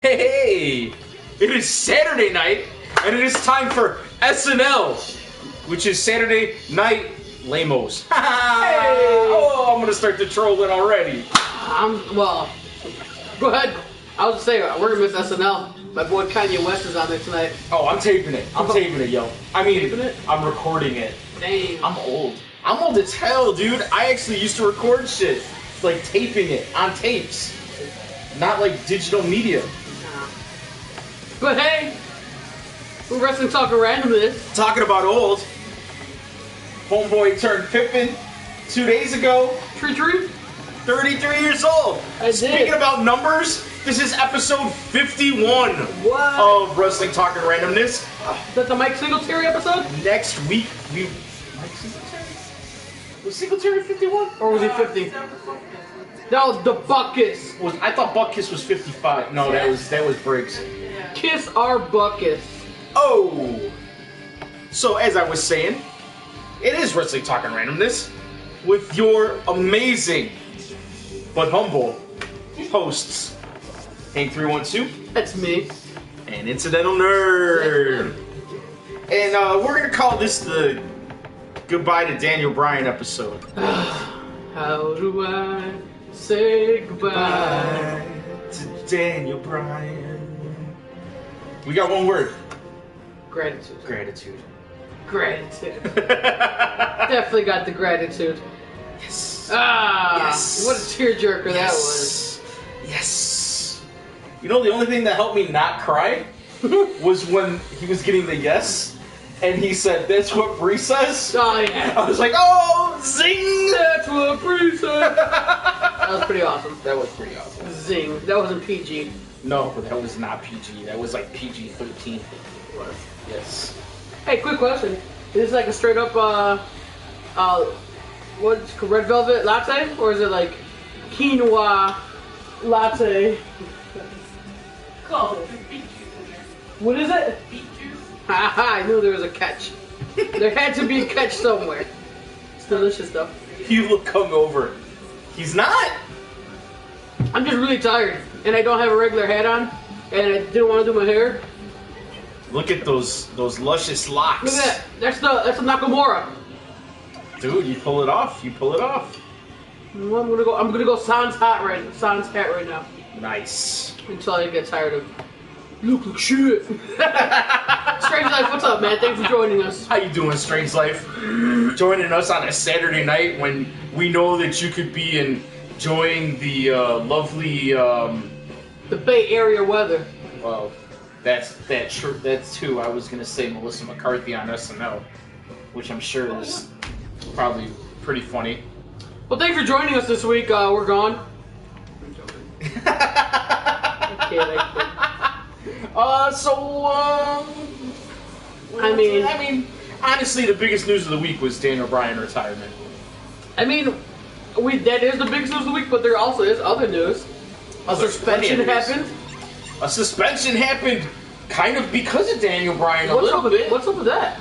Hey, it is Saturday night, and it is time for SNL, which is Saturday Night Lamos. Hey! Oh, I'm gonna start the trolling already. Well, go ahead. I was saying we're gonna miss SNL. My boy Kanye West is on there tonight. Oh, I'm taping it. I'm taping it, yo. I mean, Taping it? I'm recording it. Damn. I'm old. I'm old as hell, dude. I actually used to record shit, like taping it on tapes, not like digital media. But hey, we're wrestling talking randomness. Talking about old, homeboy turned Pippin 2 days ago. Tree. 33 years old. I did. Speaking about numbers, this is episode 51 What? of Wrestling Talking Randomness. Is that the Mike Singletary episode? Next week, was Singletary 51? Or was he 50? That was the Buckus. I thought Buckus was 55. No, that was Briggs. Kiss our Buckus. Oh! So, as I was saying, it is Wrestling Talking Randomness with your amazing but humble hosts, Hank 312. That's me. And Incidental Nerd. And we're going to call this the Goodbye to Daniel Bryan episode. How do I say goodbye to Daniel Bryan? We got one word. Gratitude. Gratitude. Definitely got the gratitude. Yes. Yes. What a tearjerker that was. Yes. You know, the only thing that helped me not cry was when he was getting the yes, and he said, "That's what Bree says." Oh yeah. I was like, "Oh, zing!" That's what Bree said. That was pretty awesome. That was pretty awesome. Zing. That wasn't PG. No, that was not PG. That was like PG-13. Yes. Hey, quick question. Is this like a straight up, what's red velvet latte? Or is it like quinoa latte? What is it? Haha, I knew there was a catch. There had to be a catch somewhere. It's delicious stuff. You look hungover. He's not. I'm just really tired, and I don't have a regular hat on, and I didn't want to do my hair. Look at those luscious locks. Look at that. That's a Nakamura. Dude, you pull it off. You pull it off. Well, I'm gonna go sans hat right now. Nice. Until I get tired of look like shit. Strange Life, what's up, man? Thanks for joining us. How you doing, Strange Life? Joining us on a Saturday night when we know that you could be enjoying the lovely the Bay Area weather. Well, that's too. I was gonna say Melissa McCarthy on SNL, which I'm sure is probably pretty funny. Well, thanks for joining us this week. We're gone. I mean, honestly, the biggest news of the week was Daniel Bryan retirement. I mean, that is the biggest news of the week, but there also is other news. A suspension happened. A suspension happened, kind of because of Daniel Bryan a little bit. What's up with that?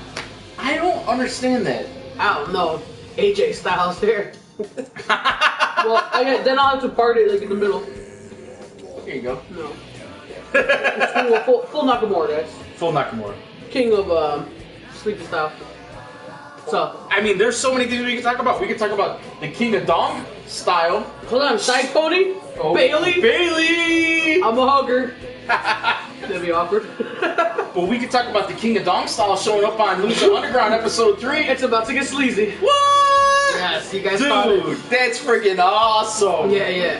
I don't understand that. I don't know. AJ Styles there. Well, then I'll have to part it like in the middle. Here you go. No. Full Nakamura, guys. Full Nakamura. King of sleepy style. So. I mean, there's so many things we can talk about. We can talk about the King of Dong style. Hold on, side pony? Oh, Bailey? Bailey! I'm a hugger. That'd be awkward. But we can talk about the King of Dong style showing up on Lucha Underground episode 3. It's about to get sleazy. What? Yes, you guys caught it. Dude, that's freaking awesome. Yeah.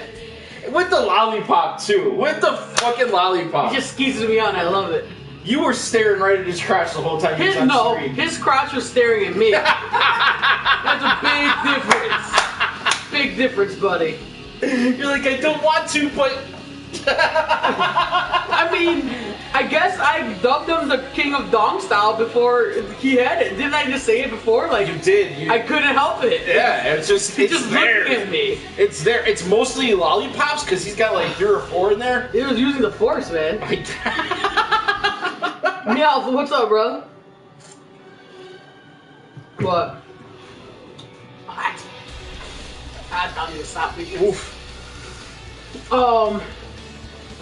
With the lollipop, too. With the fucking lollipop. He just skeezes me on. I love it. You were staring right at his crotch the whole time he was on screen. His crotch was staring at me. That's a big difference. Big difference, buddy. You're like, I don't want to, but... I mean, I guess I dubbed him the King of Dong style before he had it. Didn't I just say it before? Like you did. I couldn't help it. Yeah, it's just there. Looking at me. It's there. It's mostly lollipops because he's got like 3 or 4 in there. He was using the force, man. Meow, what's up, bro? What? I don't need to stop me. Oof.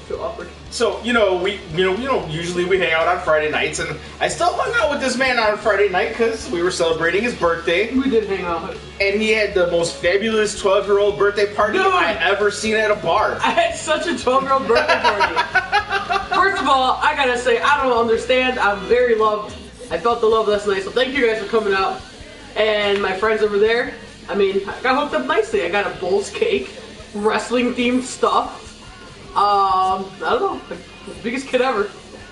I feel awkward. So usually we hang out on Friday nights, and I still hung out with this man on Friday night because we were celebrating his birthday. We did hang out. And he had the most fabulous 12-year-old birthday party I've ever seen at a bar. I had such a 12-year-old birthday party. First of all, I gotta say, I don't understand. I'm very loved. I felt the love last night, so thank you guys for coming out. And my friends over there, I mean, I got hooked up nicely. I got a Bulls cake, wrestling-themed stuff. I don't know, the biggest kid ever.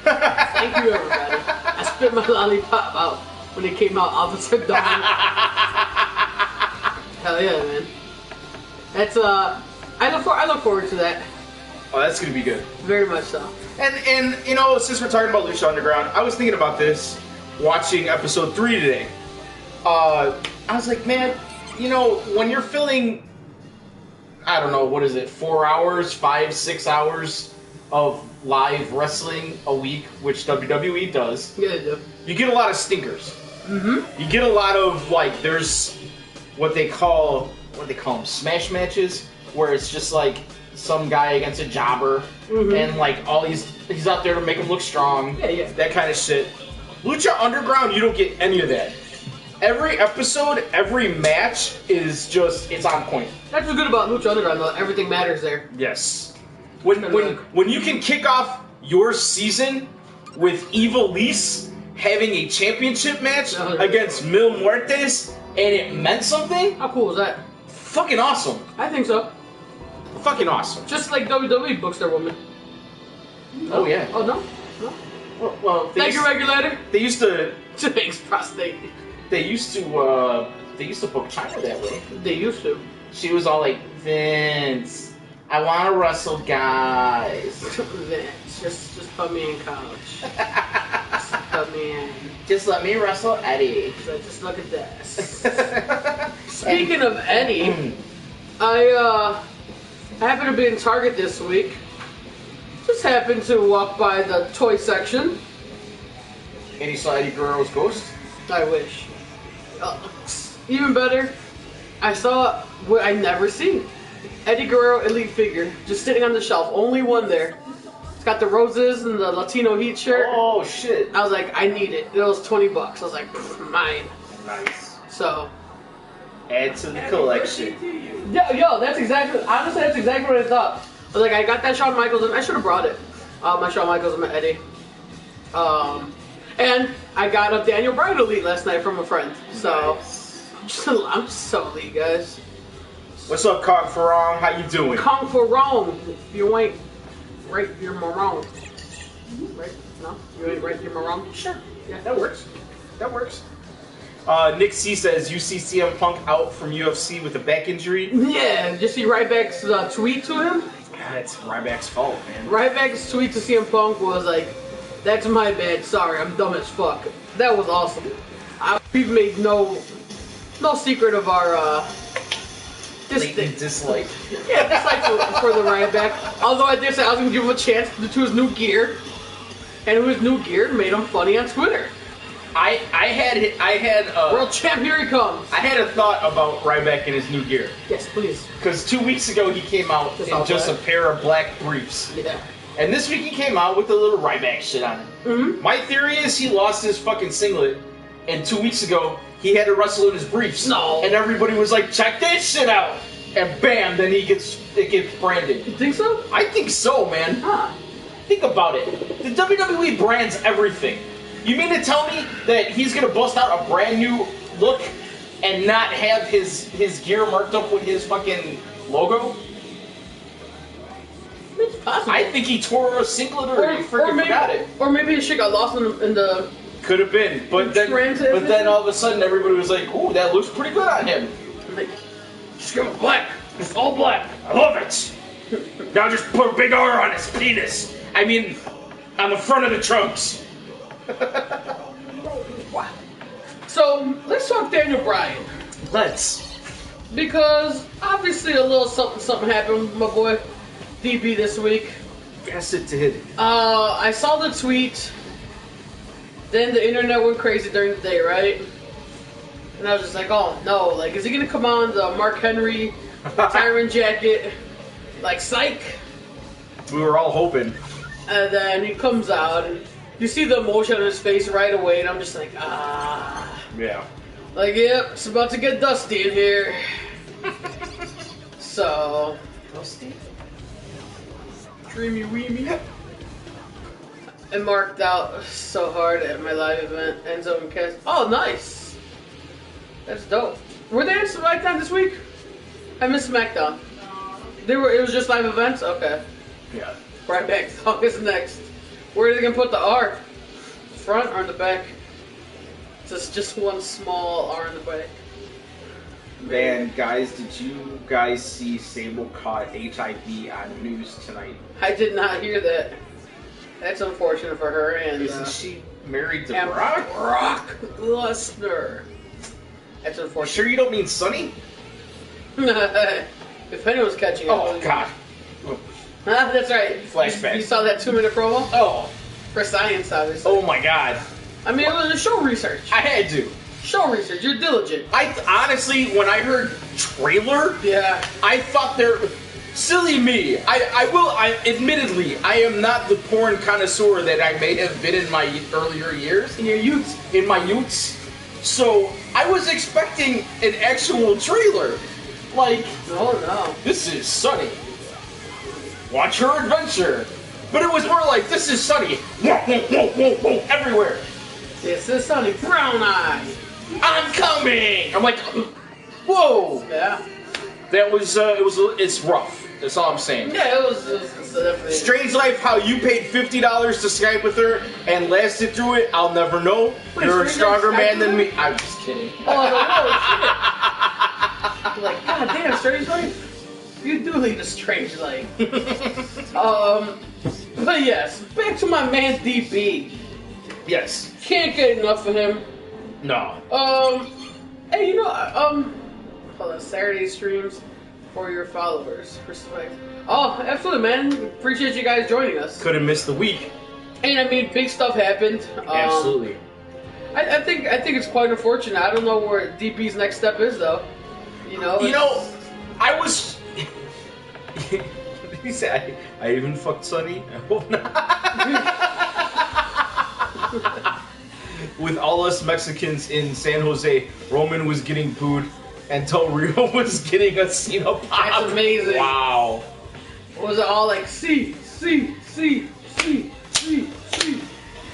Thank you, everybody. I spit my lollipop out when it came out Officer Dog. Hell yeah, man. That's I look forward to that. Oh, that's gonna be good. Very much so. And since we're talking about Lucha Underground, I was thinking about this watching episode 3 today. I was like, man, when you're filling, I don't know, what is it, 4 hours, 5, 6 hours of live wrestling a week, which WWE does. Yeah, they do. You get a lot of stinkers. Mm-hmm. You get a lot of, there's what they call them, smash matches, where it's just some guy against a jobber, and all he's out there to make him look strong. Yeah. That kind of shit. Lucha Underground, you don't get any of that. Every episode, every match is it's on point. That's what's good about Lucha Underground, though. Everything matters there. Yes. When you can kick off your season with Ivelisse having a championship match against Mil Muertes, and it meant something. How cool was that? Fucking awesome. I think so. Fucking awesome. Just like WWE books their women. Oh yeah. Oh no. Well, thank you, regulator. They used to. Thanks, prostate. They used to book China that way. They used to. She was all like, Vince, I want to wrestle guys. Vince, just put me in college. Just put me in. Just let me wrestle Eddie. Just look at this. Speaking of Eddie, I happened to be in Target this week. Just happened to walk by the toy section. And you saw Eddie Guerrero's ghost? I wish. Even better, I saw what I never seen. Eddie Guerrero Elite figure, just sitting on the shelf. Only one there. It's got the roses and the Latino Heat shirt. Oh shit! I was like, I need it. It was $20. I was like, mine. Nice. So. Add to the collection. Yo, that's exactly what I thought. I was like, I got that Shawn Michaels, and I should have brought it. My Shawn Michaels and my Eddie. And I got a Daniel Bryan Elite last night from a friend. So, nice. I'm just so elite, guys. What's up, Kong Farong? How you doing? Kong Farong. If you ain't right, you're wrong. Right? No? You ain't right, you're wrong? Sure. Yeah, that works. That works. Nick C says, you see CM Punk out from UFC with a back injury? Yeah, did you see Ryback's tweet to him? That's Ryback's fault, man. Ryback's tweet to CM Punk was like, that's my bad, sorry, I'm dumb as fuck. That was awesome. We've made no secret of our, dislike. Yeah, dislike for the Ryback. Although I did say I was going to give him a chance to his new gear. And his new gear made him funny on Twitter. I had World Champ, here he comes. I had a thought about Ryback and his new gear. Yes, please. Because 2 weeks ago he came out in just a pair of black briefs. Yeah. And this week he came out with a little Ryback shit on it. Mm-hmm. My theory is he lost his fucking singlet, and 2 weeks ago he had to wrestle in his briefs. No. And everybody was like, check this shit out! And bam, then it gets branded. You think so? I think so, man. Huh. Think about it. The WWE brands everything. You mean to tell me that he's gonna bust out a brand new look and not have his gear marked up with his fucking logo? It's possible. I think he tore a singlet or he freaking forgot it. Or maybe his shit got lost in the... Could have been, but then all of a sudden everybody was like, "Ooh, that looks pretty good on him." Like, just give him black. It's all black. I love it. Now just put a big R on his penis. I mean, on the front of the trunks. Wow. So, let's talk Daniel Bryan. Let's. Because, obviously a little something happened with my boy DB this week. Guess it did. I saw the tweet. Then the internet went crazy during the day, right? And I was just like, oh no, like, is he gonna come on the Mark Henry Tyron jacket? Like, psych. We were all hoping. And then he comes out, and you see the emotion on his face right away, and I'm just like, ah. Yeah. Like, yep, it's about to get dusty in here. So, Dusty? dreamy weemy. I marked out so hard at my live event, Enzo and Cass. Oh, nice. That's dope. Were they in SmackDown this week? I missed SmackDown. They were. It was just live events. Okay. Yeah. Right back. August next. Where are they gonna put the R? Front or in the back? Just one small R in the back. Man, guys, did you guys see Sable caught HIV on news tonight? I did not hear that. That's unfortunate for her. And Isn't she married to and Brock? Brock Lesnar. That's unfortunate. Sure you don't mean Sonny? If anyone's catching up. Oh, God. That's right. Flashback. You saw that 2-minute promo? Oh. For science, obviously. Oh, my God. I mean, it was a show research. I had to. Show research. You're diligent. Honestly, when I heard trailer, Yeah. I thought silly me. Admittedly, I am not the porn connoisseur that I may have been in my earlier years. In your youth. In my youths. So, I was expecting an actual trailer. Like, Oh, no. this is Sunny. Watch her adventure. But it was more like, this is Sunny. Whoa, whoa, whoa, whoa, whoa, everywhere. This is Sonny Brown Eye. I'm coming! I'm like, whoa! Yeah. That was, it's rough. That's all I'm saying. Yeah, it was definitely. Strange life, how you paid $50 to Skype with her and lasted through it, I'll never know. Wait, You're a Strange stronger Life man Skype than with me. I'm just kidding. Oh, shit. Like, God damn, Strange Life. You do lead a strange life. But yes, back to my man DB. Yes. Can't get enough of him. No. Hey, you know, hold on, Saturday streams for your followers. Respect. Oh, absolutely, man. Appreciate you guys joining us. Could have missed the week. And I mean, big stuff happened. Absolutely. I think it's quite unfortunate. I don't know where DB's next step is, though. You know, I was. He said, I even fucked Sonny. I hope not. With all us Mexicans in San Jose, Roman was getting booed, and Del Rio was getting a Cena pop. That's amazing. Wow. Was it all like C?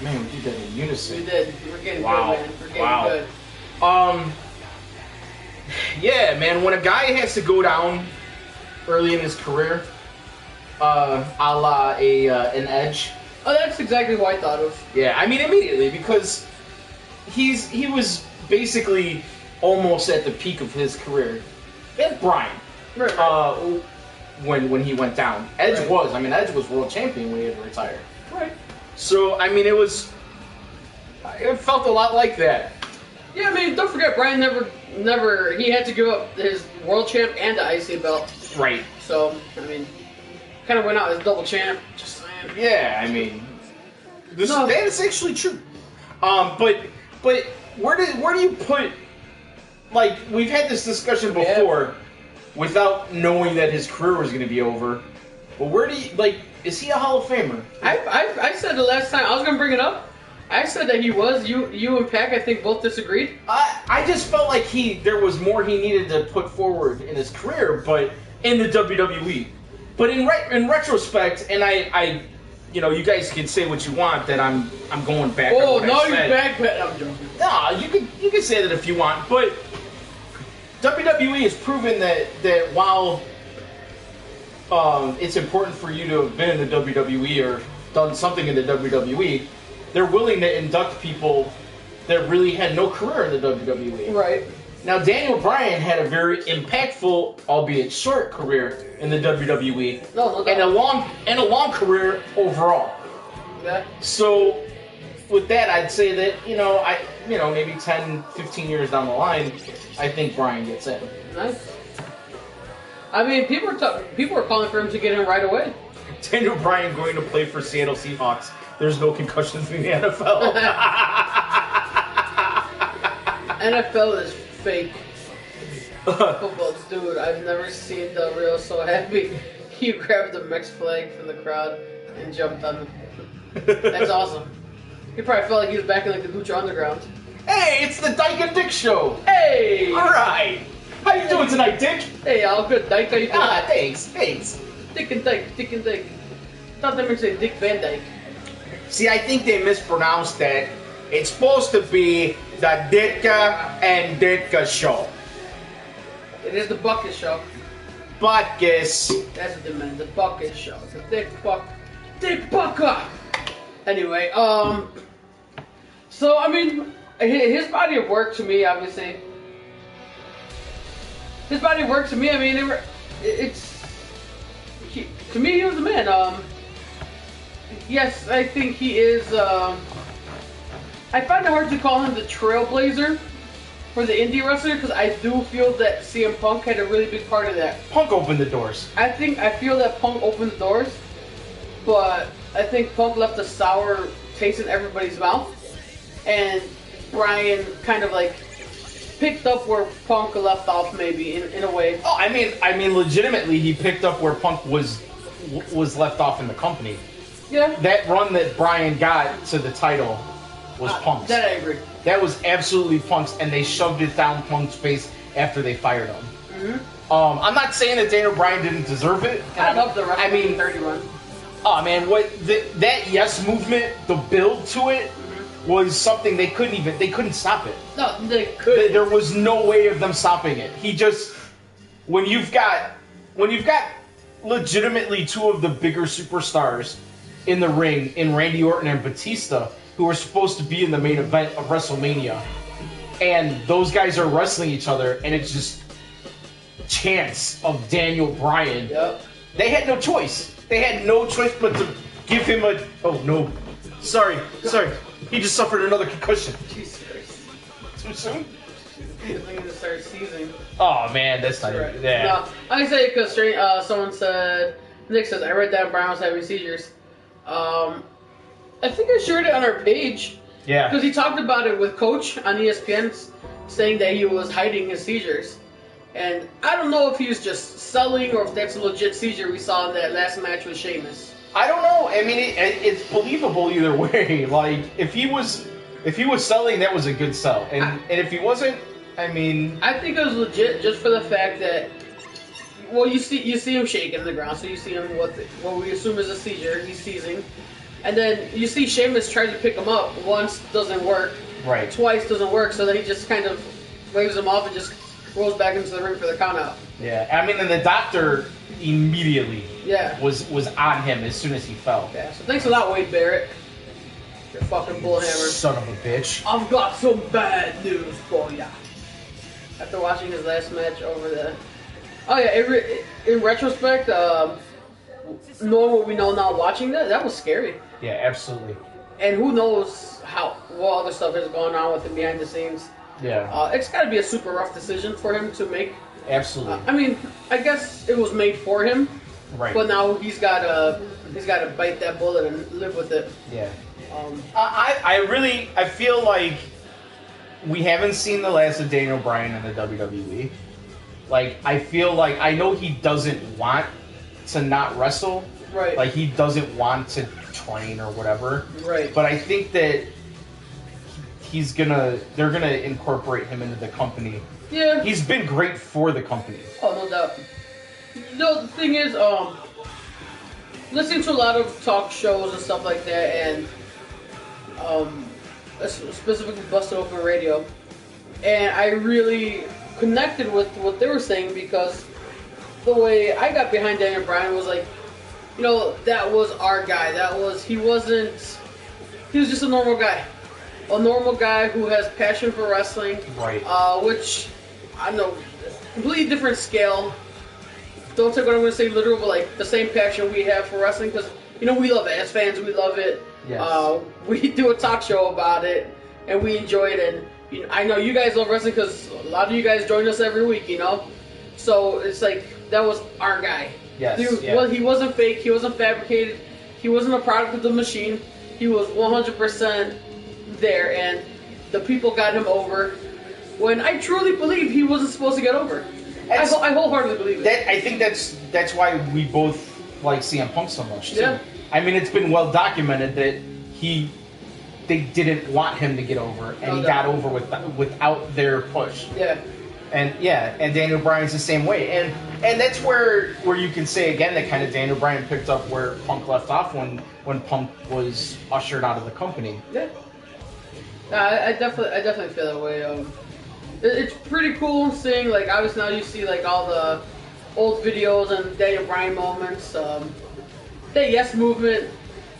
Man, we did that in unison. We did. We're getting Wow. good, man. We're getting Wow. good. Yeah, man, when a guy has to go down early in his career, a la an Edge. Oh, that's exactly what I thought of. Yeah, I mean immediately, because he was basically almost at the peak of his career. And Bryan, Right. when he went down, Edge Right. was. I mean, Edge was world champion when he had to retire. Right. So I mean, it felt a lot like that. Yeah, I mean, don't forget, Bryan never, he had to give up his world champ and the IC belt. Right. So, I mean, kind of went out as double champ. Just saying. Yeah, I mean, No. that is actually true. But where do you put? Like, we've had this discussion before, without knowing that his career was going to be over. But where do you Is he a Hall of Famer? I said the last time I was gonna bring it up. I said that he was. You and Pac, I think, both disagreed. I just felt like there was more he needed to put forward in his career, but in the WWE. But in retrospect, and I you guys can say what you want, that I'm going back. Oh, on what no, I you said. backpedal. I'm joking. No, you can say that if you want, but WWE has proven that while it's important for you to have been in the WWE or done something in the WWE, they're willing to induct people that really had no career in the WWE. Right. Now, Daniel Bryan had a very impactful, albeit short, career in the WWE, No and a long career overall. Yeah. So, with that, I'd say that maybe 10, 15 years down the line, I think Bryan gets in. Nice. I mean, people are calling for him to get in right away. Daniel Bryan going to play for Seattle Seahawks. There's no concussions in the NFL. NFL is fake. Football, dude. I've never seen Del Rio so happy. he grabbed the Mex flag from the crowd and jumped on it. That's awesome. He probably felt like he was back in like the Lucha Underground. Hey, it's the Dyke and Dick show. Hey! All right. How you doing tonight, Dick? Hey, all good, Dyke. How you doing? Thanks. Dick and Dyke. Thought they meant to say Dick Van Dyke. See, I think they mispronounced that. It's supposed to be the Ditka and Ditka show. It is the Bucket Show. Buckus. That's what they meant. The Bucket Show. The Dick Bucker. Anyway, so I mean, his body of work to me, obviously. His body of work to me, I mean, to me, he was the man. Yes, I think he is. I find it hard to call him the trailblazer for the indie wrestler because I do feel that CM Punk had a really big part of that. Punk opened the doors. I feel that Punk opened the doors, but I think Punk left a sour taste in everybody's mouth, and Bryan kind of like picked up where Punk left off, maybe in a way. Oh, I mean, legitimately, he picked up where Punk was left off in the company. Yeah. That run that Bryan got to the title was Punk's. That I agree. That was absolutely Punk's, and they shoved it down Punk's face after they fired him. Mm-hmm. I'm not saying that Daniel Bryan didn't deserve it. I love the WrestleMania 30 run. Oh man, that yes movement, the build to it was something they couldn't stop it. No, they couldn't. There was no way of them stopping it. He just when you've got legitimately two of the bigger superstars in the ring in Randy Orton and Batista, who are supposed to be in the main event of WrestleMania, and those guys are wrestling each other, and it's just chance of Daniel Bryan. Yep. They had no choice. They had no choice but to give him a. Oh no! Sorry. He just suffered another concussion. Jesus Christ. Too soon? I'm gonna start seizing. Oh man, that's not Right. it. Yeah. No, I say because someone said, Nick says, I read that Bryan was having seizures. I think I shared it on our page. Yeah. Because he talked about it with Coach on ESPN, saying that he was hiding his seizures. And I don't know if he was just selling or if that's a legit seizure we saw in that last match with Sheamus. I don't know. I mean, it's believable either way. Like if he was selling, that was a good sell, and if he wasn't, I mean, I think it was legit just for the fact that, well, you see him shaking on the ground, so you see him what we assume is a seizure. He's seizing, and then you see Sheamus try to pick him up. Once doesn't work, right? Twice doesn't work, so then he just kind of waves him off and just rolls back into the ring for the count out. Yeah, I mean, and the doctor immediately was on him as soon as he fell. Yeah, so thanks a lot, Wade Barrett. You're fucking bullhammer. Son of a bitch. I've got some bad news for ya. After watching his last match over the... Oh yeah, in retrospect, knowing what we know now watching that was scary. Yeah, absolutely. And who knows what other stuff is going on with him behind the scenes. Yeah. It's got to be a super rough decision for him to make. Absolutely. I mean, I guess it was made for him. Right. But now he's got to bite that bullet and live with it. Yeah. I feel like we haven't seen the last of Daniel Bryan in the WWE. Like, I feel like, I know he doesn't want to not wrestle. Right. Like, he doesn't want to train or whatever. Right. But I think that they're gonna incorporate him into the company. Yeah. He's been great for the company. Oh, no doubt. No, the thing is, listening to a lot of talk shows and stuff like that, and specifically Busted Open Radio, and I really connected with what they were saying because the way I got behind Daniel Bryan was like, you know, that was our guy. He was just a normal guy. A normal guy who has passion for wrestling. Right. Which, I know, completely different scale. Don't take what I'm going to say literal, but like the same passion we have for wrestling because, you know, we love it. As fans, we love it. Yes. We do a talk show about it, and we enjoy it. And you know, I know you guys love wrestling because a lot of you guys join us every week, you know? So it's like, that was our guy. Yes. Well, he wasn't fake. He wasn't fabricated. He wasn't a product of the machine. He was 100% there, and the people got him over when I truly believe he wasn't supposed to get over. I wholeheartedly believe it. I think that's why we both like CM Punk so much too. Yeah. I mean, it's been well documented that they didn't want him to get over, and he got over without their push. Yeah. And Daniel Bryan's the same way, and that's where you can say again that kind of Daniel Bryan picked up where Punk left off when Punk was ushered out of the company. Yeah. I definitely feel that way. It's pretty cool seeing, like, obviously now you see like all the old videos and Daniel Bryan moments. That Yes movement,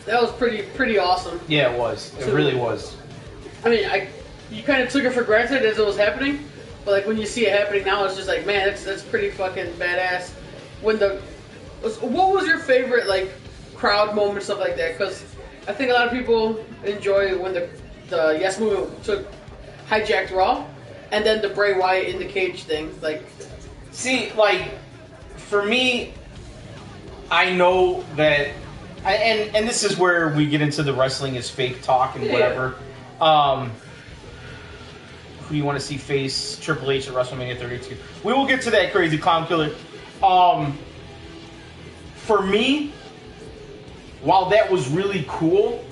that was pretty awesome. Yeah, it was. It really was. I mean, you kind of took it for granted as it was happening. But like when you see it happening now, it's just like, man, that's pretty fucking badass. What was your favorite like crowd moment, stuff like that? Because I think a lot of people enjoy when the Yes movement hijacked Raw, and then the Bray Wyatt in the cage thing. Like, see, like for me, I know that, and this is where we get into the wrestling is fake talk and whatever. Who do you want to see face Triple H at WrestleMania 32? We will get to that, Crazy Clown Killer. For me, while that was really cool,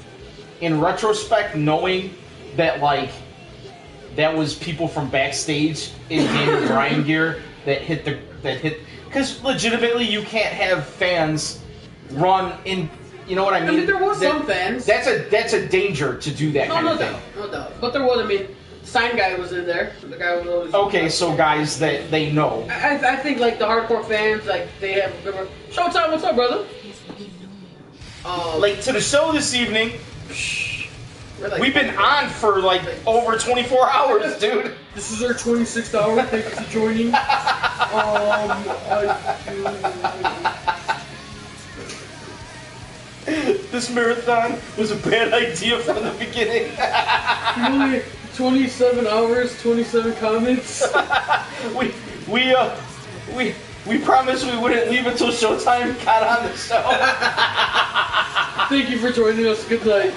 in retrospect, knowing that like that was people from backstage in Daniel Bryan gear that hit, because legitimately you can't have fans run in. You know what I mean? I mean, there was some fans. That's a danger to do that kind of thing. No doubt. But there was. I mean, Sign Guy was in there. The guy was always. Okay, so guys that they know. I think like the hardcore fans, like they have. Showtime, what's up, brother? Late to the show this evening. Like, we've been on for like over 24 hours, dude. This is our 26th hour. Thank you for joining. This marathon was a bad idea from the beginning. Only 27 hours, 27 comments. We promised we wouldn't leave until Showtime got on the show. Thank you for joining us. Good night.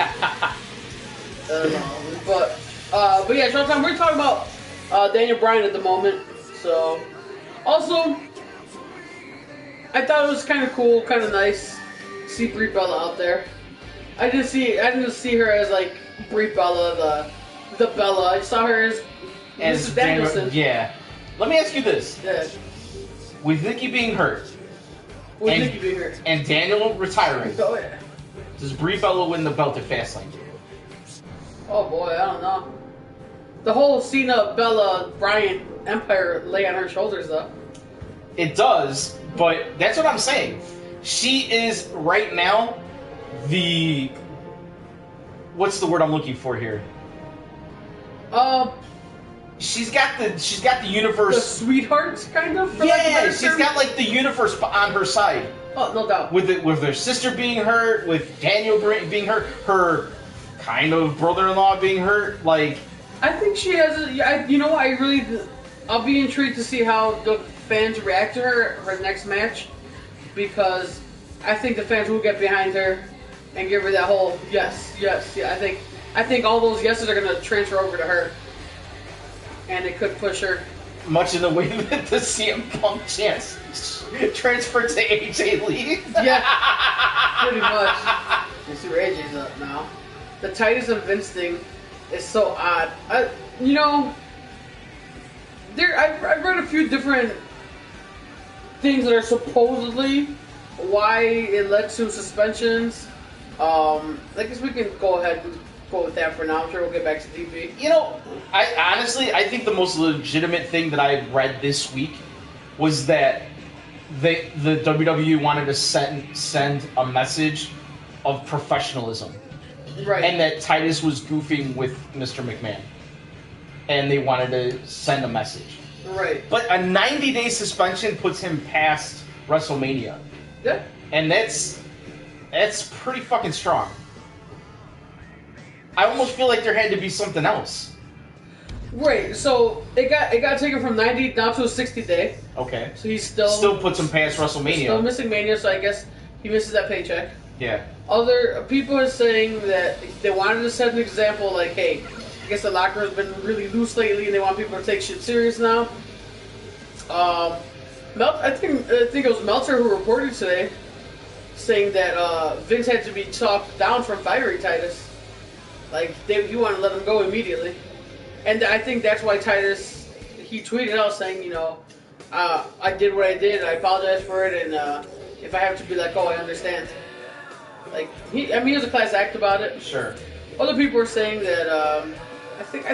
But yeah, Showtime. We're talking about Daniel Bryan at the moment. So, also, I thought it was kind of cool, kind of nice. See Brie Bella out there. I didn't see her as like Brie Bella, the Bella. I saw her as Mrs. Danielson. Yeah. Let me ask you this. Yeah. With Nikki being hurt, and Daniel retiring, oh yeah, does Brie Bella win the belt at Fastlane? Oh boy, I don't know. The whole Cena, Bella, Bryan empire lay on her shoulders though. It does, but that's what I'm saying. She is right now what's the word I'm looking for here? She's got the universe. The sweetheart, kind of. Yeah, she's got like the universe on her side. Oh, no doubt. With her sister being hurt, with Daniel being hurt, her kind of brother-in-law being hurt, like. I think she has. I'll be intrigued to see how the fans react to her next match, because I think the fans will get behind her and give her that whole yes. Yeah, I think all those yeses are gonna transfer over to her. And it could push her. Much in the way that the CM Punk chance transferred to AJ Lee. Yeah, pretty much. You see where AJ's up now. The Titus and Vince thing is so odd. I've read a few different things that are supposedly why it led to suspensions. I guess we can go ahead and go with that for now. I'm sure we'll get back to DB. I think the most legitimate thing that I read this week was that the WWE wanted to send a message of professionalism. Right. And that Titus was goofing with Mr. McMahon. And they wanted to send a message. Right. But a 90-day suspension puts him past WrestleMania. Yeah. And that's pretty fucking strong. I almost feel like there had to be something else. Right, so it got taken from 90 down to a 60-day. Okay. So he's still puts him past WrestleMania. Still missing Mania, so I guess he misses that paycheck. Yeah. Other people are saying that they wanted to set an example, like, hey, I guess the locker has been really loose lately, and they want people to take shit serious now. I think it was Meltzer who reported today, saying that Vince had to be talked down from firing Titus. Like, he wanted to let him go immediately. And I think that's why Titus, he tweeted out saying, you know, I did what I did, I apologize for it, and if I have to be let go, I understand. Like, he was a class act about it. Sure. Other people are saying that, I think I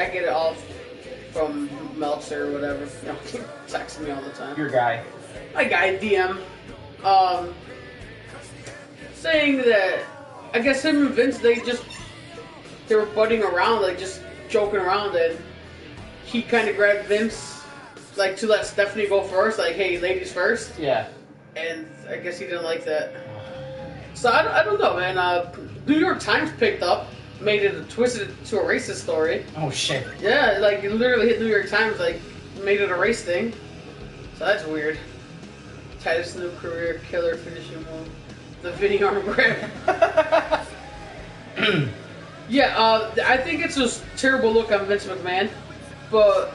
get it all from Meltzer or whatever. You know, he texts me all the time. Your guy. My guy, DM. Saying that, I guess him and Vince, they were butting around, like, just joking around, and he kind of grabbed Vince, like, to let Stephanie go first, like, hey, ladies first. Yeah. And I guess he didn't like that. So I don't know, man. New York Times picked up, twisted it to a racist story. Oh shit. Yeah, like, it literally hit New York Times, like, made it a race thing. So that's weird. Titus' new career killer finishing move. The Vinny arm grab. Yeah, I think it's a terrible look on Vince McMahon, but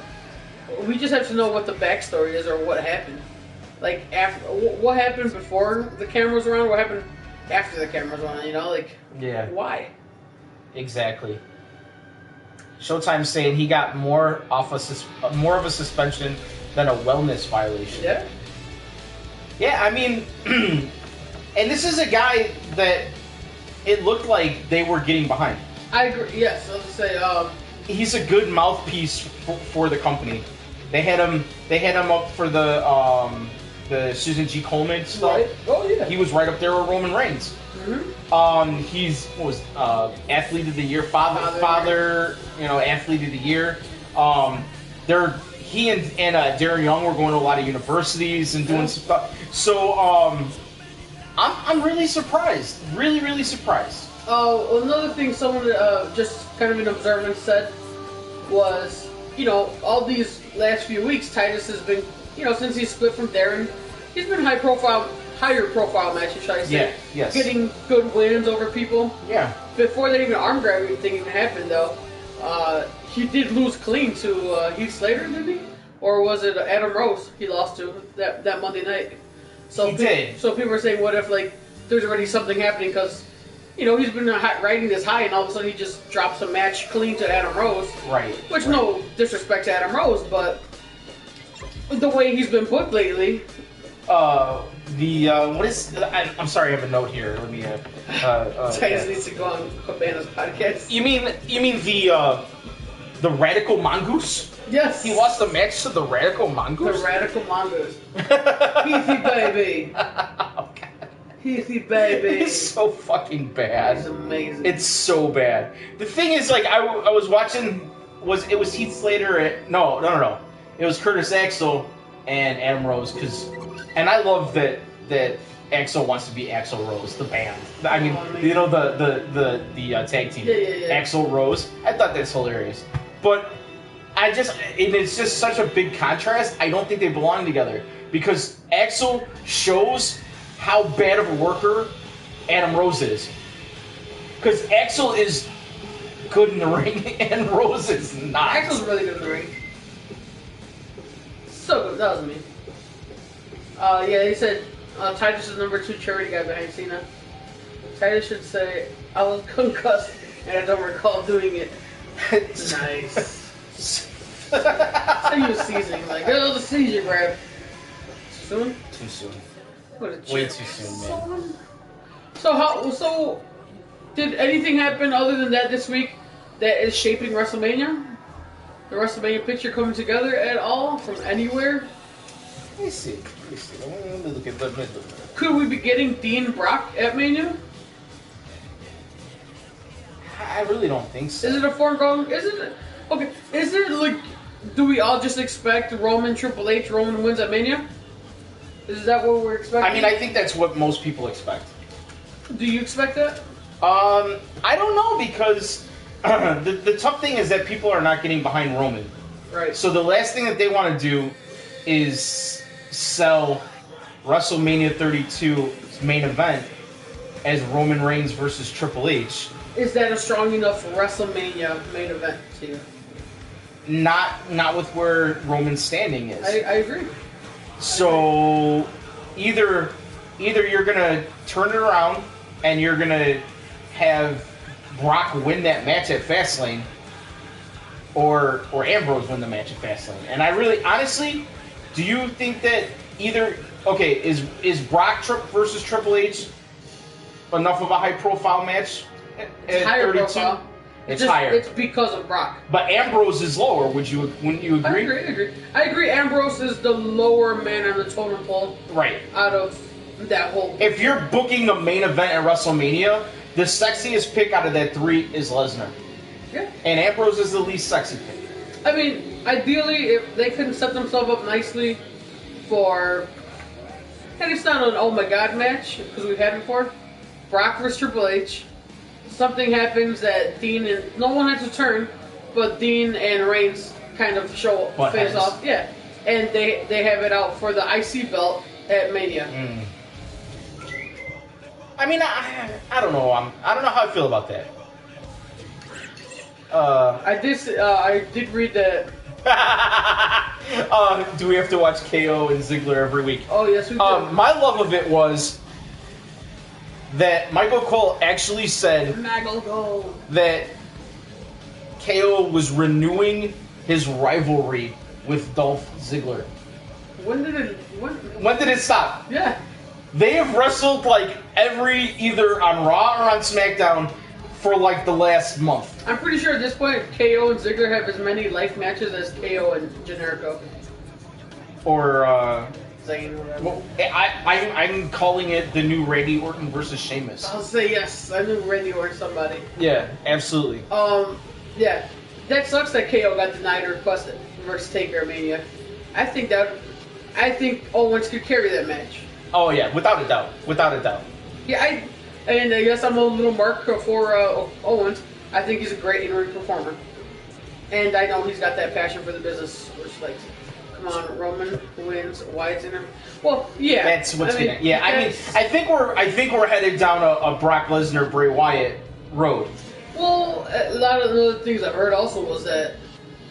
we just have to know what the backstory is or what happened. Like, what happened before the cameras were on? What happened after the cameras were on? You know, like, yeah, why? Exactly. Showtime's saying he got more of a suspension than a wellness violation. Yeah. Yeah, I mean, and this is a guy that it looked like they were getting behind. I agree. Yes, let's say he's a good mouthpiece for the company. They had him up for the Susan G. Coleman stuff. Right. Oh yeah. He was right up there with Roman Reigns. Mm-hmm. He's athlete of the year, father, you know, athlete of the year. He and Darren Young were going to a lot of universities and doing some stuff. So I'm really surprised, really surprised. Oh, another thing someone just kind of in observance said was, you know, all these last few weeks, Titus has been, you know, since he split from Darren, he's been higher profile matches, should I say? Yeah, yes. Getting good wins over people. Yeah. Before that arm grab thing even happened, though, he did lose clean to Heath Slater, didn't he? Or was it Adam Rose he lost to that Monday night? So he did. So people are saying, what if, like, there's already something happening because, you know, he's been riding this high and all of a sudden he just drops a match clean to Adam Rose. Right. Which, no disrespect to Adam Rose, but the way he's been booked lately. What is? I'm sorry, I have a note here. Let me. Titus needs to go on Cabana's podcast. You mean the Radical Mongoose? Yes. He lost the match to the Radical Mongoose. The Radical Mongoose. Heathy baby. Heathy baby. It's so fucking bad. It's amazing. It's so bad. The thing is, like, I was watching. It was Heath Slater? No. It was Curtis Axel and Adam Rose, and I love that Axel wants to be Axel Rose, the band. I mean, you know, the tag team. Yeah. Axel Rose. I thought that's hilarious, but it's just such a big contrast. I don't think they belong together because Axel shows how bad of a worker Adam Rose is. Because Axel is good in the ring and Rose is not. Axel's really good in the ring. So good. That was me. Yeah, he said Titus is #2 charity guy behind Cena. Titus should say, I was concussed and I don't recall doing it. Nice. So he was seizing. Like, it was a seizure grab. Soon? Too soon. What a Way jerk. too soon, man. So did anything happen other than that this week that is shaping WrestleMania? The WrestleMania picture coming together at all from anywhere? Let me see. Let me look at the middle. Could we be getting Dean Brock at Mania? I really don't think so. Is it a foregone? Is it like? Do we all just expect Roman Triple H? Roman wins at Mania? Is that what we're expecting? I mean, I think that's what most people expect. Do you expect that? I don't know because the tough thing is that people are not getting behind Roman. Right. So the last thing that they want to do is sell WrestleMania 32's main event as Roman Reigns versus Triple H. Is that a strong enough WrestleMania main event to you? Not with where Roman's standing is. I agree. So either either you're gonna turn it around and you're gonna have Brock win that match at Fastlane, or Ambrose win the match at Fastlane. And I really, honestly, do you think that either? Okay, is Brock versus Triple H enough of a high profile match at higher 32? profile. It's higher. It's because of Brock. But Ambrose is lower. Wouldn't you agree? I agree. Ambrose is the lower man on the totem pole. Right. Out of that whole. If you're booking the main event at WrestleMania, the sexiest pick out of that 3 is Lesnar. Yeah. And Ambrose is the least sexy pick. I mean, ideally, if they couldn't set themselves up nicely for. And it's not an oh my god match, because we've had it before. Brock versus Triple H. Something happens that Dean and no one has to turn, but Dean and Reigns kind of face off. Yeah, and they have it out for the IC belt at Mania. I mean, I don't know. I don't know how I feel about that. I did read that. Do we have to watch KO and Ziggler every week? Oh yes, we do. My love of it was that Michael Cole actually said that KO was renewing his rivalry with Dolph Ziggler. When did it stop? Yeah. They have wrestled like either on Raw or on SmackDown for like the last month. I'm pretty sure at this point KO and Ziggler have as many life matches as KO and Generico. Or Zayn or whatever. Well, I'm calling it the new Randy Orton versus Sheamus. I'll say yes. I knew Randy Orton somebody. Yeah, absolutely. Yeah. That sucks that KO got denied a request versus Taker at Mania. I think Owens could carry that match. Oh yeah, without a doubt. Yeah, I guess I'm a little mark for Owens. I think he's a great in-ring performer, and I know he's got that passion for the business, which like, come on, Roman wins, why it's in him? Well, yeah, that's what's gonna. Yeah, I mean, I think we're headed down a Brock Lesnar Bray Wyatt road. Well, a lot of the other things I've heard also was that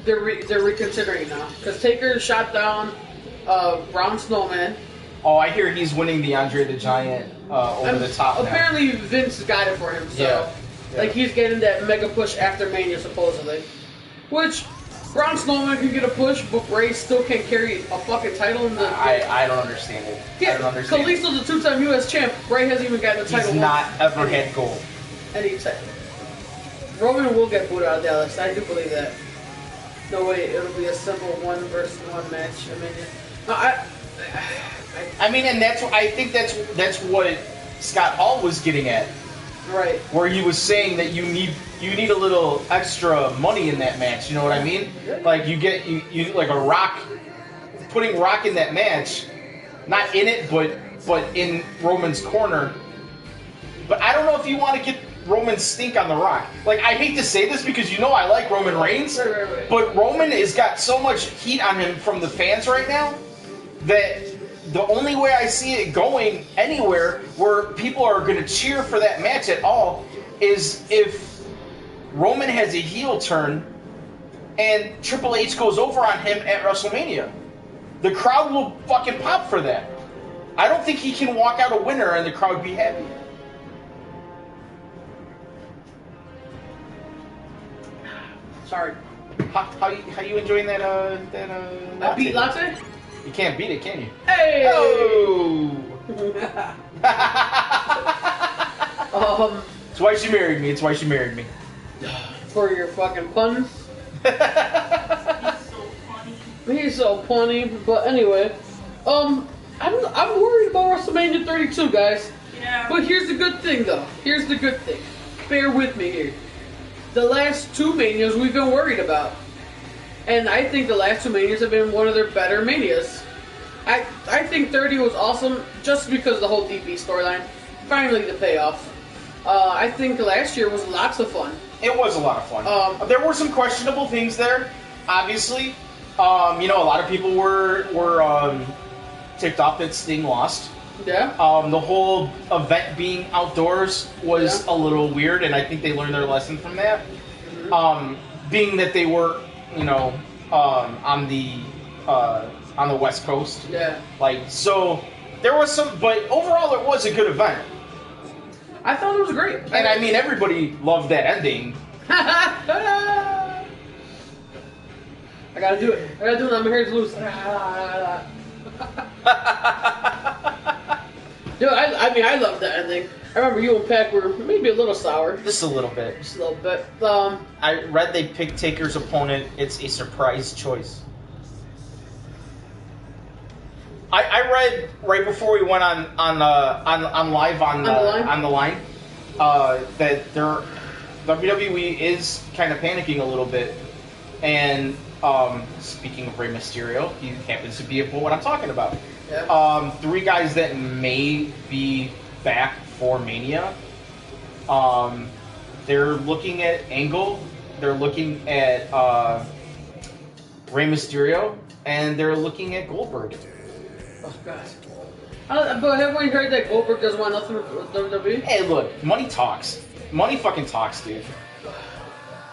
they're reconsidering now because Taker shot down Braun Strowman. Oh, I hear he's winning the Andre the Giant over the top. Apparently, Vince got it for him. So, yeah. Like he's getting that mega push after Mania supposedly, which Braun Strowman can get a push, but Bray still can't carry a fucking title in the. I don't understand it. Yeah, I don't understand. Kalisto's a two-time U.S. champ. Bray hasn't even gotten a title. He's not ever had gold. Any title. Roman will get booed out of Dallas. I do believe that. No way, it'll be a simple 1-versus-1 match. I mean, no, I mean, and I think that's what Scott Hall was getting at. Right. Where he was saying that you need a little extra money in that match. You know what I mean? Yeah. Like you like a Rock, putting Rock in that match, not in it, but in Roman's corner. But I don't know if you want to get Roman stink on the Rock. Like, I hate to say this because you know I like Roman Reigns, Right. but Roman has got so much heat on him from the fans right now that the only way I see it going anywhere where people are going to cheer for that match at all is if Roman has a heel turn and Triple H goes over on him at WrestleMania. The crowd will fucking pop for that. I don't think he can walk out a winner and the crowd be happy. Sorry. How you enjoying that A beat latte? You can't beat it, can you? Hey! Oh! It's why she married me. It's why she married me. For your fucking puns. He's so funny. But anyway, I'm worried about WrestleMania 32, guys. Yeah. But here's the good thing, though. Here's the good thing. Bear with me here. The last two Manias we've been worried about. And I think the last two Manias have been one of their better Manias. I think 30 was awesome just because of the whole DB storyline. Finally the payoff. I think last year was lots of fun. It was a lot of fun. There were some questionable things there, obviously. A lot of people were ticked off that Sting lost. Yeah. The whole event being outdoors was a little weird, and I think they learned their lesson from that. Mm-hmm. Being that they were, on the West Coast. Yeah. Like, so There was some, but overall it was a good event. I thought it was great. And I mean, everybody loved that ending. I gotta do it. I gotta do it. My hair's loose. Dude, I mean, I loved that ending. I remember you and Peck were maybe a little sour. Just a little bit. Just a little bit. I read they picked Taker's opponent. It's a surprise choice. I read right before we went on live on the line that WWE is kind of panicking a little bit, and speaking of Rey Mysterio, he happens to be what I'm talking about. Yeah. 3 guys that may be back for Mania. They're looking at Angle, they're looking at Rey Mysterio, and they're looking at Goldberg. Oh god. But haven't we heard that Goldberg doesn't want nothing with WWE? Hey, look, money talks. Money fucking talks, dude.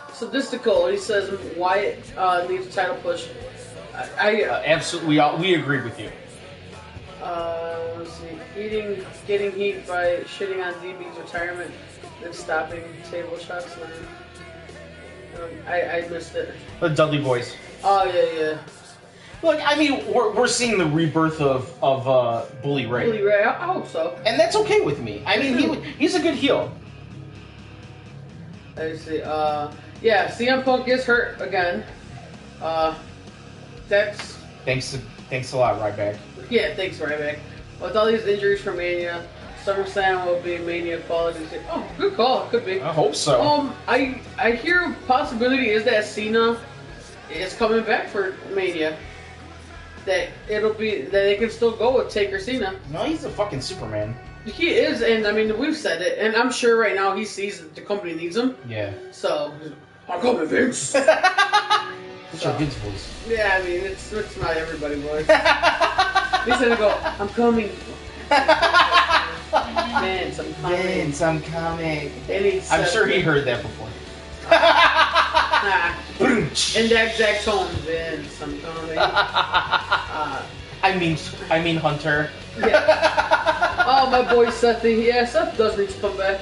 Sadistical, he says Wyatt needs a title push. Absolutely, we agree with you. Let's see. Getting heat by shitting on DB's retirement, then stopping table shots. I missed it. The Dudley Boys. Oh yeah. Look, I mean, we're seeing the rebirth of Bully Ray. Bully Ray, I hope so. And that's okay with me. I mean, he's a good heel. Let's see. Yeah, CM Punk gets hurt again. That's Thanks a lot, Ryback. yeah. Thanks, Ryback. With all these injuries for Mania, SummerSlam will be Mania quality. Oh, good call. Could be. I hope so. I hear a possibility is that Cena is coming back for Mania. That they can still go with Taker Cena. No, he's a fucking Superman. He is, and I mean we've said it, and I'm sure right now he sees that the company needs him. Yeah. So I'm coming, Vince. What's your Vince voice? Yeah, I mean it's not everybody voice. He's gonna go, I'm coming. Vince, I'm coming. Vince, I'm coming. And I'm sure he heard that before. In that exact tone, Vince, I'm coming. I mean Hunter. Yeah. Oh, my boy Sethy. Yeah, Seth does need to come back.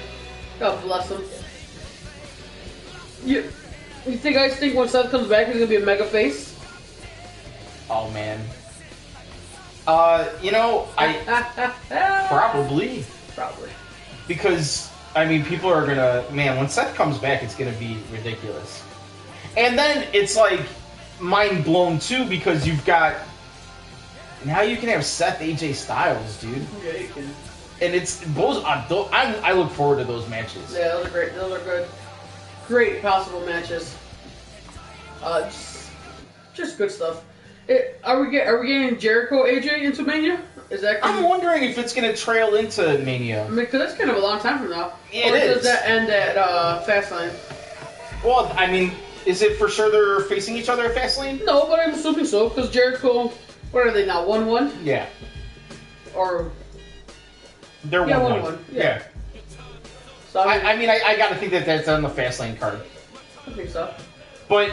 God bless him. You guys think when Seth comes back he's gonna be a mega face? Oh man. I probably because I mean people are gonna when Seth comes back it's gonna be ridiculous, and then it's like mind blown too because you've got now you can have Seth AJ Styles, dude. Yeah, you can. And it's those. I look forward to those matches. Yeah, those are great. Those are good. Great possible matches. Just good stuff. Are we getting Jericho AJ into Mania? Is that? I'm wondering if it's gonna trail into Mania. I mean, because that's kind of a long time from now. Yeah, or it is. Does that end at Fastlane? Well, I mean, is it for sure they're facing each other at Fastlane? No, but I'm assuming so because Jericho. What are they now? 1-1? Yeah. Or. They're 1-1. Yeah. So I mean, I gotta think that that's on the Fastlane card. I think so. But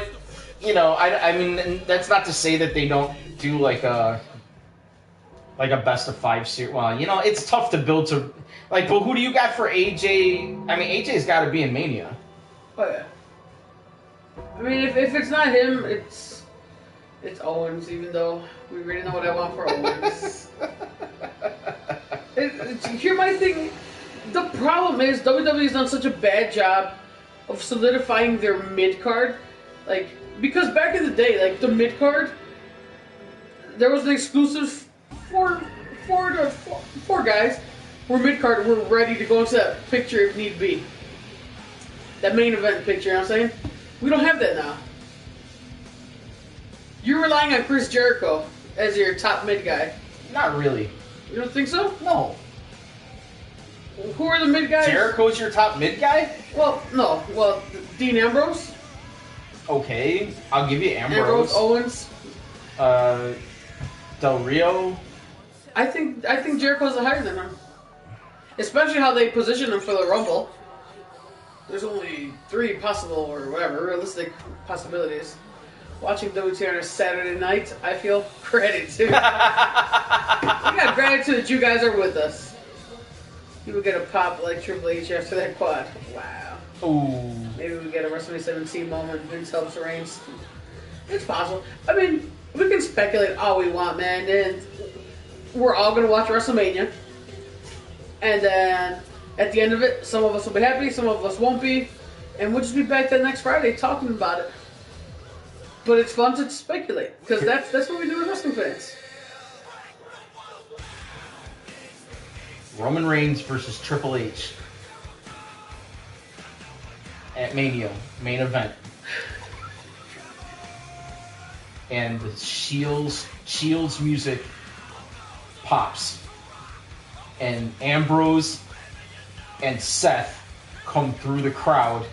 I mean, that's not to say that they don't do like a best of 5 series. Well, it's tough to build to but who do you got for AJ? I mean, AJ's got to be in Mania. Oh yeah. I mean, if it's not him, it's Owens. Even though we really know what I want for Owens. Here's my thing. The problem is WWE's done such a bad job of solidifying their mid card, because back in the day, the mid card, there was an exclusive four guys were mid card were ready to go into that picture if need be. That main event picture, you know what I'm saying? We don't have that now. You're relying on Chris Jericho as your top mid guy. Not really. You don't think so? No. Who are the mid guys? Jericho's your top mid guy? Well, no. Well, Dean Ambrose. Okay, I'll give you Ambrose. Owens. Del Rio. I think Jericho's higher than him. Especially how they position him for the Rumble. There's only 3 possible or whatever realistic possibilities. Watching WT on a Saturday night, I feel gratitude. We got gratitude that you guys are with us. You will get a pop like Triple H after that quad. Wow. Ooh. Maybe we get a WrestleMania 17 moment. Vince helps Reigns. It's possible. I mean, we can speculate all we want, man. And we're all going to watch WrestleMania. And then at the end of it, some of us will be happy, some of us won't be. And we'll just be back that next Friday talking about it. But it's fun to speculate. Because that's what we do as wrestling fans. Roman Reigns versus Triple H at Mania, main event. And the Shields music pops. And Ambrose and Seth come through the crowd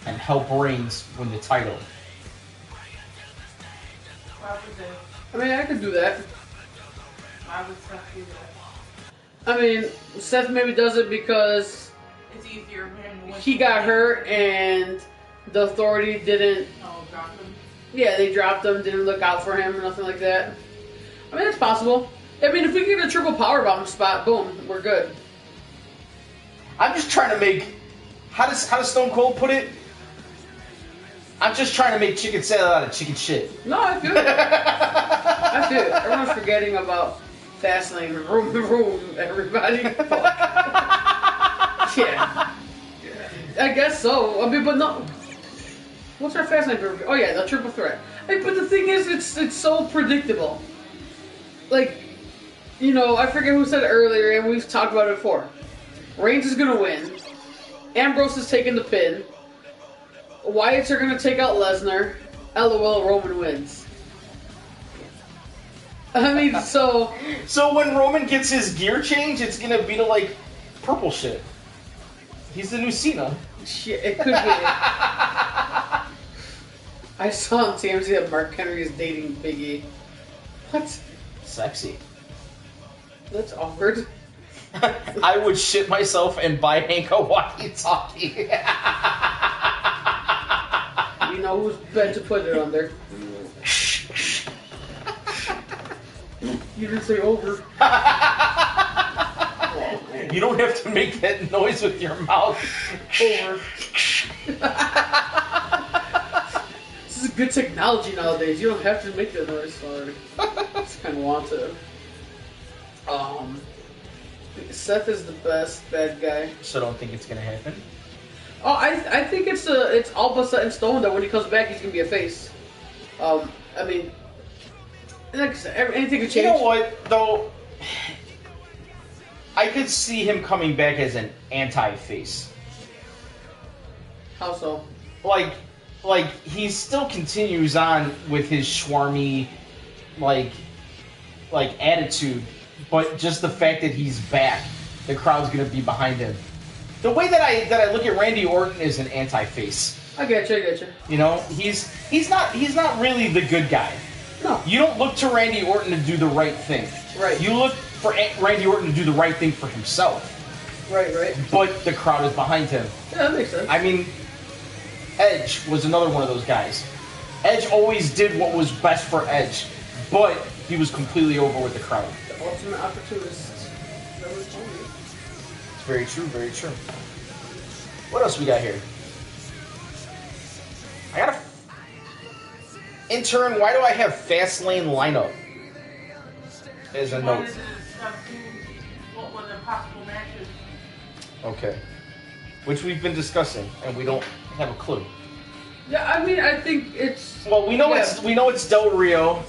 and help Reigns win the title. I mean, I could do that. Why would Seth do that? I mean, Seth maybe does it because It's easier for him to win. he got hurt and the Authority didn't. Oh, drop him. Yeah, they dropped him, didn't look out for him, or nothing like that. I mean, that's possible. I mean, if we get a triple powerbomb spot, boom, we're good. I'm just trying to make. How does Stone Cold put it? I'm just trying to make chicken salad out of chicken shit. No, I feel it. I feel it. Everyone's forgetting about Fastlane. Room, everybody. Fuck. Yeah. I guess so. I mean, but no. What's our Fastlane pay-per-view? Oh yeah, the triple threat. Hey, but the thing is, it's so predictable. Like, you know, I forget who said it earlier, and we've talked about it before. Reigns is gonna win. Ambrose is taking the pin. Wyatts are gonna take out Lesnar. LOL, Roman wins. I mean, so when Roman gets his gear change, it's gonna be to like purple shit. He's the new Cena. shit, it could be. I saw on TMZ that Mark Henry is dating Big E. What? Sexy. That's awkward. I would shit myself and buy Hank a walkie-talkie. You know who's bent to put it under. You didn't say over. You don't have to make that noise with your mouth. Over. This is good technology nowadays. You don't have to make that noise. Sorry. It's kind of wanted. Seth is the best bad guy. So don't think it's gonna happen. Oh, I think it's all but set in stone that when he comes back he's gonna be a face. I mean, like I said, anything could change. You know what though? I could see him coming back as an anti-face. How so? Like he still continues on with his schwarmy, like attitude, but just the fact that he's back, the crowd's gonna be behind him. The way that I look at Randy Orton is an anti-face. I get you. You know, he's not really the good guy. No. You don't look to Randy Orton to do the right thing. Right. You look for Randy Orton to do the right thing for himself. Right. But the crowd is behind him. Yeah, that makes sense. I mean, Edge was another one of those guys. Edge always did what was best for Edge, but he was completely over with the crowd. The ultimate opportunist. It's very true, very true. What else we got here? I got a... Intern, why do I have Fastlane lineup? As a note. What were the possible matches? Okay. Which we've been discussing, and we don't have a clue. Yeah, I mean, I think it's. Well, we know it's Del Rio,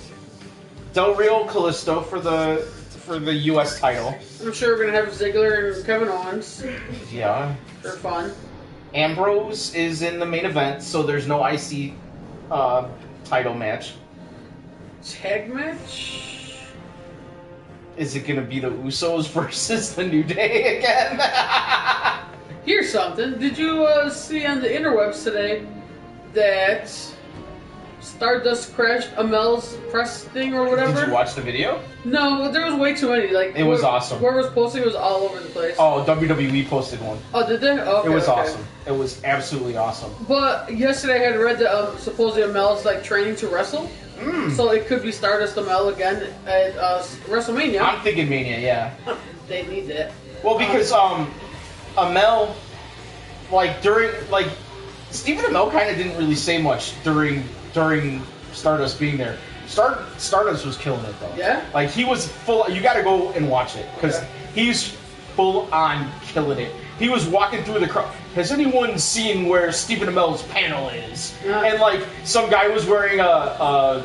Callisto for the U.S. title. I'm sure we're gonna have Ziggler and Kevin Owens. Yeah. For fun. Ambrose is in the main event, so there's no IC title match. Tag match. Is it gonna be the Usos versus the New Day again? Here's something. Did you see on the interwebs today that Stardust crashed Amel's press thing or whatever. Did you watch the video? No, there was way too many. Like It was awesome. Whoever was posting was all over the place. Oh, WWE posted one. Oh, did they? Okay, It was okay. awesome. It was absolutely awesome. But yesterday I had read that supposedly Amel's like training to wrestle. So it could be Stardust Amel again at WrestleMania. I'm thinking Mania, yeah. They need that. Well, because Amel, like during Stephen Amell kind of didn't really say much during Stardust being there. Stardust was killing it though. Yeah. Like he was full. You got to go and watch it because he's full on killing it. He was walking through the crowd. Has anyone seen where Stephen Amell's panel is? And like some guy was wearing a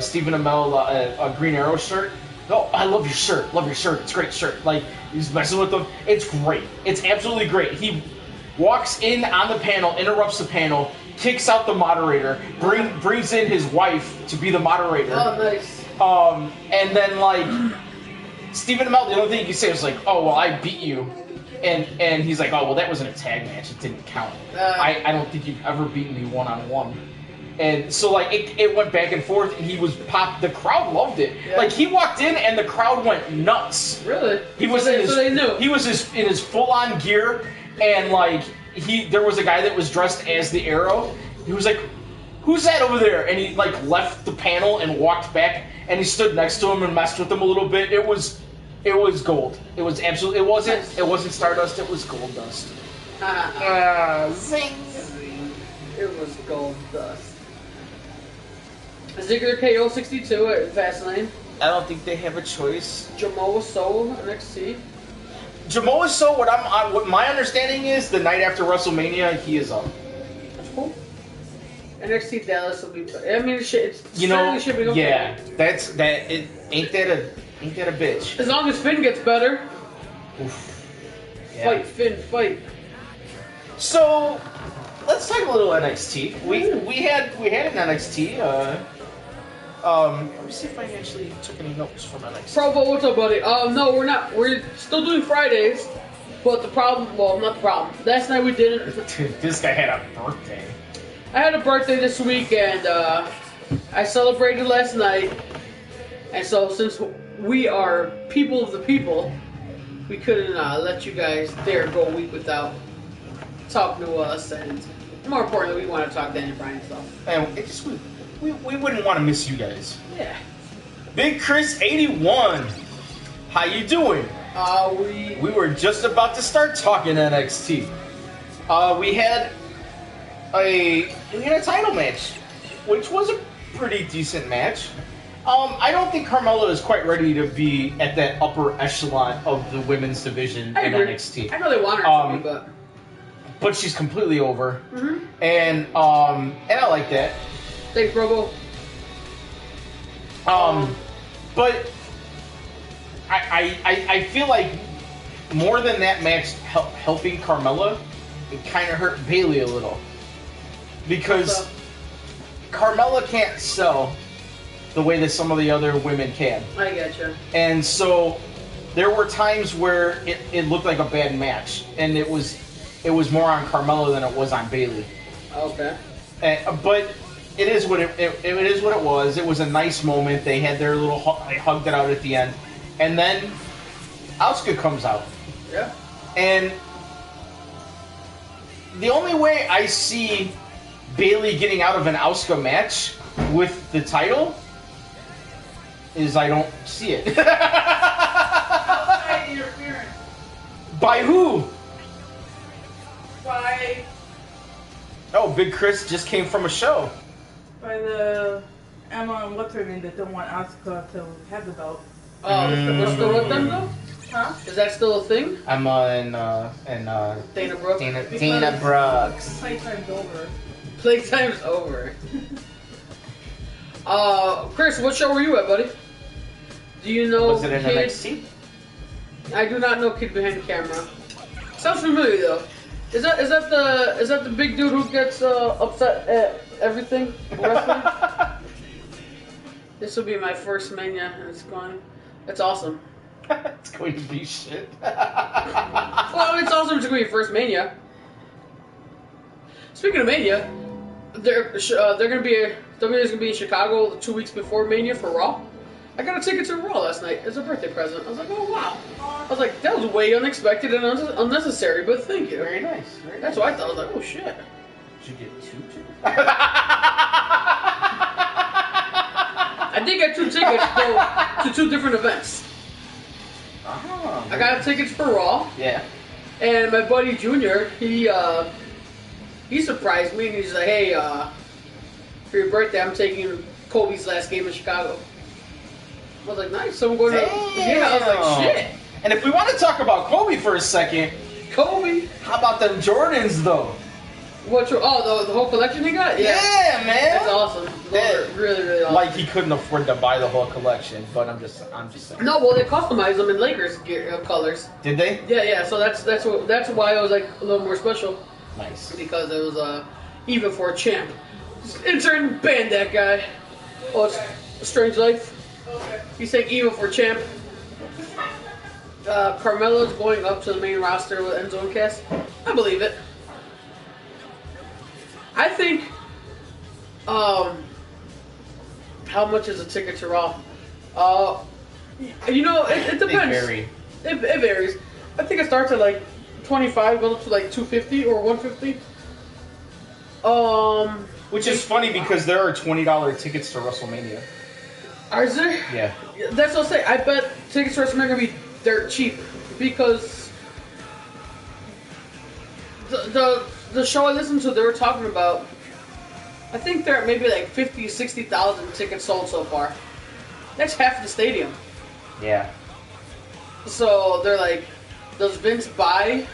Stephen Amell a Green Arrow shirt. Oh, I love your shirt. Love your shirt. It's a great shirt. Like he's messing with them. It's great. It's absolutely great. He walks in on the panel, interrupts the panel, kicks out the moderator, brings in his wife to be the moderator. Oh, nice. And then like Stephen Amell, the only thing he could say was like, "Oh well, I beat you," and he's like, "Oh well, that wasn't a tag match. It didn't count. I don't think you've ever beaten me one-on-one." And so like it went back and forth, and he was popped. The crowd loved it. Yeah. Like he walked in, and the crowd went nuts. Really? He was so they knew. He was in his full-on gear, and like there was a guy that was dressed as the Arrow. He was like, "Who's that over there?" And he like left the panel and walked back, and he stood next to him and messed with him a little bit. It was gold. It was absolutely. It wasn't Stardust. It was Gold Dust. Zing. It was Gold Dust. Ziggler KO 62 at Fastlane. I don't think they have a choice. Jamoa Soul NXT. Jamoa Soul, what my understanding is, the night after WrestleMania, he is up. That's cool. NXT Dallas will be. I mean, it's You know, shipping up. yeah, ain't that a bitch? As long as Finn gets better. Oof. Yeah. Fight, Finn, fight. So, let's talk a little NXT. We had an NXT. Let me see if I actually took any notes from NXT. Provo, what's up, buddy? No, we're not. We're still doing Fridays, but the problem. Well, not the problem. Last night we didn't. This guy had a birthday. I had a birthday this week, and I celebrated last night. And so, since we are people of the people, we couldn't let you guys there go a week without talking to us. And more importantly, we want to talk Daniel Bryan stuff. And it just we wouldn't want to miss you guys. Yeah. Big Chris 81. How you doing? We were just about to start talking NXT. We had a title match, which was a pretty decent match. I don't think Carmella is quite ready to be at that upper echelon of the women's division in NXT. I know they want her to be, but she's completely over. Mm-hmm. And I like that. Thanks, Robo. But I feel like more than that match helping Carmella, it kind of hurt Bayley a little. Because Carmella can't sell the way that some of the other women can. I getcha. And so there were times where it looked like a bad match, and it was more on Carmella than it was on Bayley. Okay. But it is what it is what it was. It was a nice moment. They had their little they hugged it out at the end, and then Asuka comes out. Yeah. And the only way I see Bayley getting out of an Asuka match with the title is I don't see it. Outside interference. By who? By Oh, Big Chris just came from a show. the Emma and what's her name that don't want Asuka to have the belt. What's still with them though? Huh? Is that still a thing? Emma and Dana Brooke. Dana Brooks. Playtime's over. Playtime's over. Chris, what show were you at, buddy? Do you know? Was it an Kid? NXT? I do not know Kid Behind the Camera. Sounds familiar though. Is that the big dude who gets upset at everything wrestling? This will be my first Mania, and it's awesome. It's going to be shit. Well, it's awesome. It's going to be your first Mania. Speaking of Mania, WWE's gonna be in Chicago 2 weeks before Mania for Raw. I got a ticket to Raw last night as a birthday present. I was like, oh wow. I was like, that was way unexpected and unnecessary, but thank you. Very nice. Very That's nice. what I thought. I was like, oh shit. Did you get 2 tickets? I did get 2 tickets though to 2 different events. Oh, I got tickets for Raw. Yeah. And my buddy Junior, he surprised me and he's like, hey, for your birthday, I'm taking Kobe's last game in Chicago. I was like, nice. So I'm going to. Yeah, I was like, shit. And if we want to talk about Kobe for a second, Kobe. how about them Jordans though? The whole collection he got? Yeah, man. That's awesome. Those are really, really awesome. Like he couldn't afford to buy the whole collection, but I'm just saying. No, well they customized them in Lakers colors. Did they? Yeah. So that's why it was like a little more special. Nice. Because it was even for a champ. Intern banned that guy. Oh, it's a Strange Life. He's saying even for champ. Carmelo's going up to the main roster with Enzo and Cass. I believe it. I think. How much is a ticket to Raw? It depends. It varies. I think it starts at like 25, goes up to like 250 or 150. Which is funny because there are $20 tickets to WrestleMania. Is there? Yeah. That's what I'll say. I bet tickets to WrestleMania are gonna be dirt cheap because the show I listened to, they were talking about. I think they're at maybe like 50, 60,000 tickets sold so far. That's half the stadium. Yeah. So they're like, does Vince buy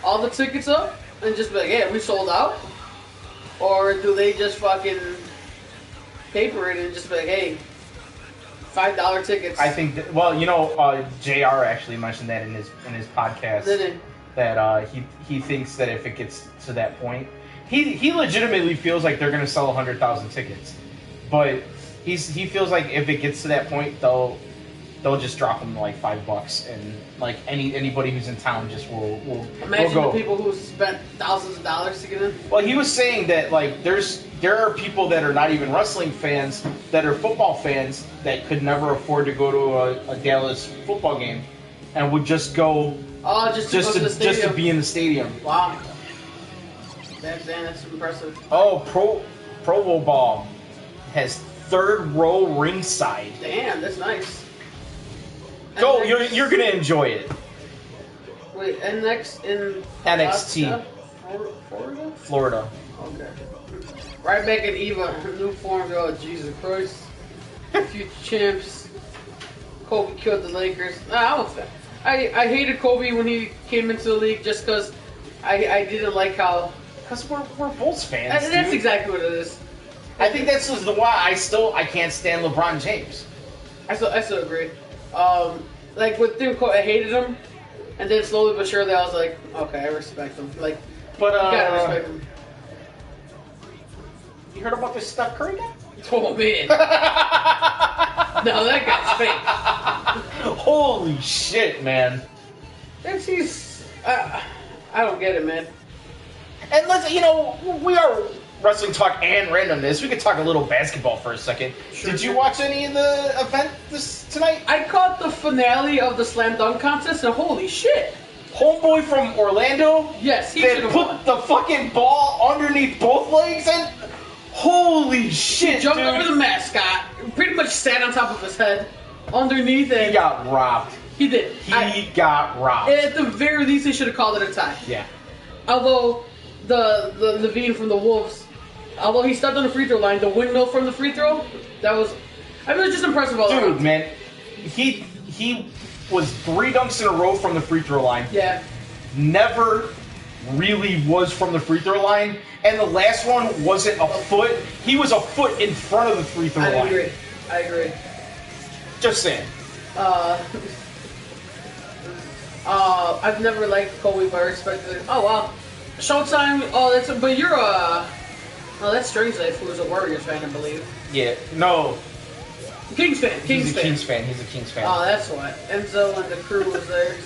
all the tickets up and just be like, yeah, we sold out? Or do they just fucking paper it and just be like, hey, $5 tickets? I think that, JR actually mentioned that in his podcast. Did it? That he thinks that if it gets to that point, he legitimately feels like they're gonna sell 100,000 tickets, but he feels like if it gets to that point, they'll just drop them to like $5, and like anybody who's in town just will Imagine go. the people who spent thousands of dollars to get in. Well, he was saying that like there are people that are not even wrestling fans that are football fans that could never afford to go to a Dallas football game, and would just go. Just to be in the stadium. Wow. That's impressive. Oh, Pro Bowl ball has 3rd row ringside. Damn, that's nice. Go, you're gonna enjoy it. Wait, and next in NXT. Florida. Okay. Right back at Eva, new form. Oh Jesus Christ! Future champs. Kobe killed the Lakers. I'm a fan. I hated Kobe when he came into the league just because I didn't like how. Because we're Bulls fans. That's exactly what it is. I think that's the why I can't stand LeBron James. I still agree. Like with Tim Cole, I hated him, and then slowly but surely I was like, okay, I respect him. Like, but you gotta respect him. You heard about this Steph Curry guy? Oh man. No, that guy's fake. Holy shit, man. I don't get it, man. And we are Wrestling Talk and Randomness. We could talk a little basketball for a second. Sure. Did you watch any of the event tonight? I caught the finale of the slam dunk contest, and holy shit. Homeboy from Orlando? Yes, he that should have put won. the fucking ball underneath both legs and holy shit, Jumped dude. over the mascot, pretty much sat on top of his head, underneath it. He got robbed. He did. He got robbed. At the very least, they should have called it a tie. Yeah. Although the Levine from the Wolves, although he stepped on the free throw line, the windmill from the free throw, it was just impressive all around. Dude, man, he was 3 dunks in a row from the free throw line. Yeah. Never really was from the free throw line, and the last one wasn't a foot. He was a foot in front of the free throw line. I agree. Just saying. I've never liked Kobe, but I respected it. Oh wow, Showtime. Oh, but you're that's Strange Life, who was a Warriors fan, I believe. Yeah. No. Kings fan. He's a Kings fan. Oh, that's why. Enzo and the crew was there.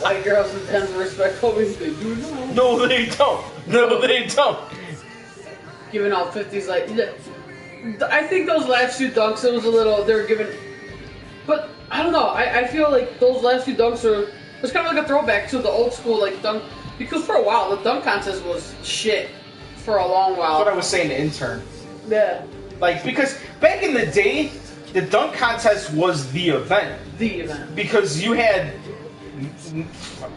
White girls in Denver respect Kobe. They do not. No, they don't. No, they don't. Giving out 50s like... I think those last few dunks, it was a little... They were giving... But, I don't know. I feel like those last few dunks are... It was kind of like a throwback to the old school, like, dunk... Because for a while, the dunk contest was shit. For a long while. That's what I was saying to intern. Yeah. Like, because back in the day, the dunk contest was the event. The event. Because you had,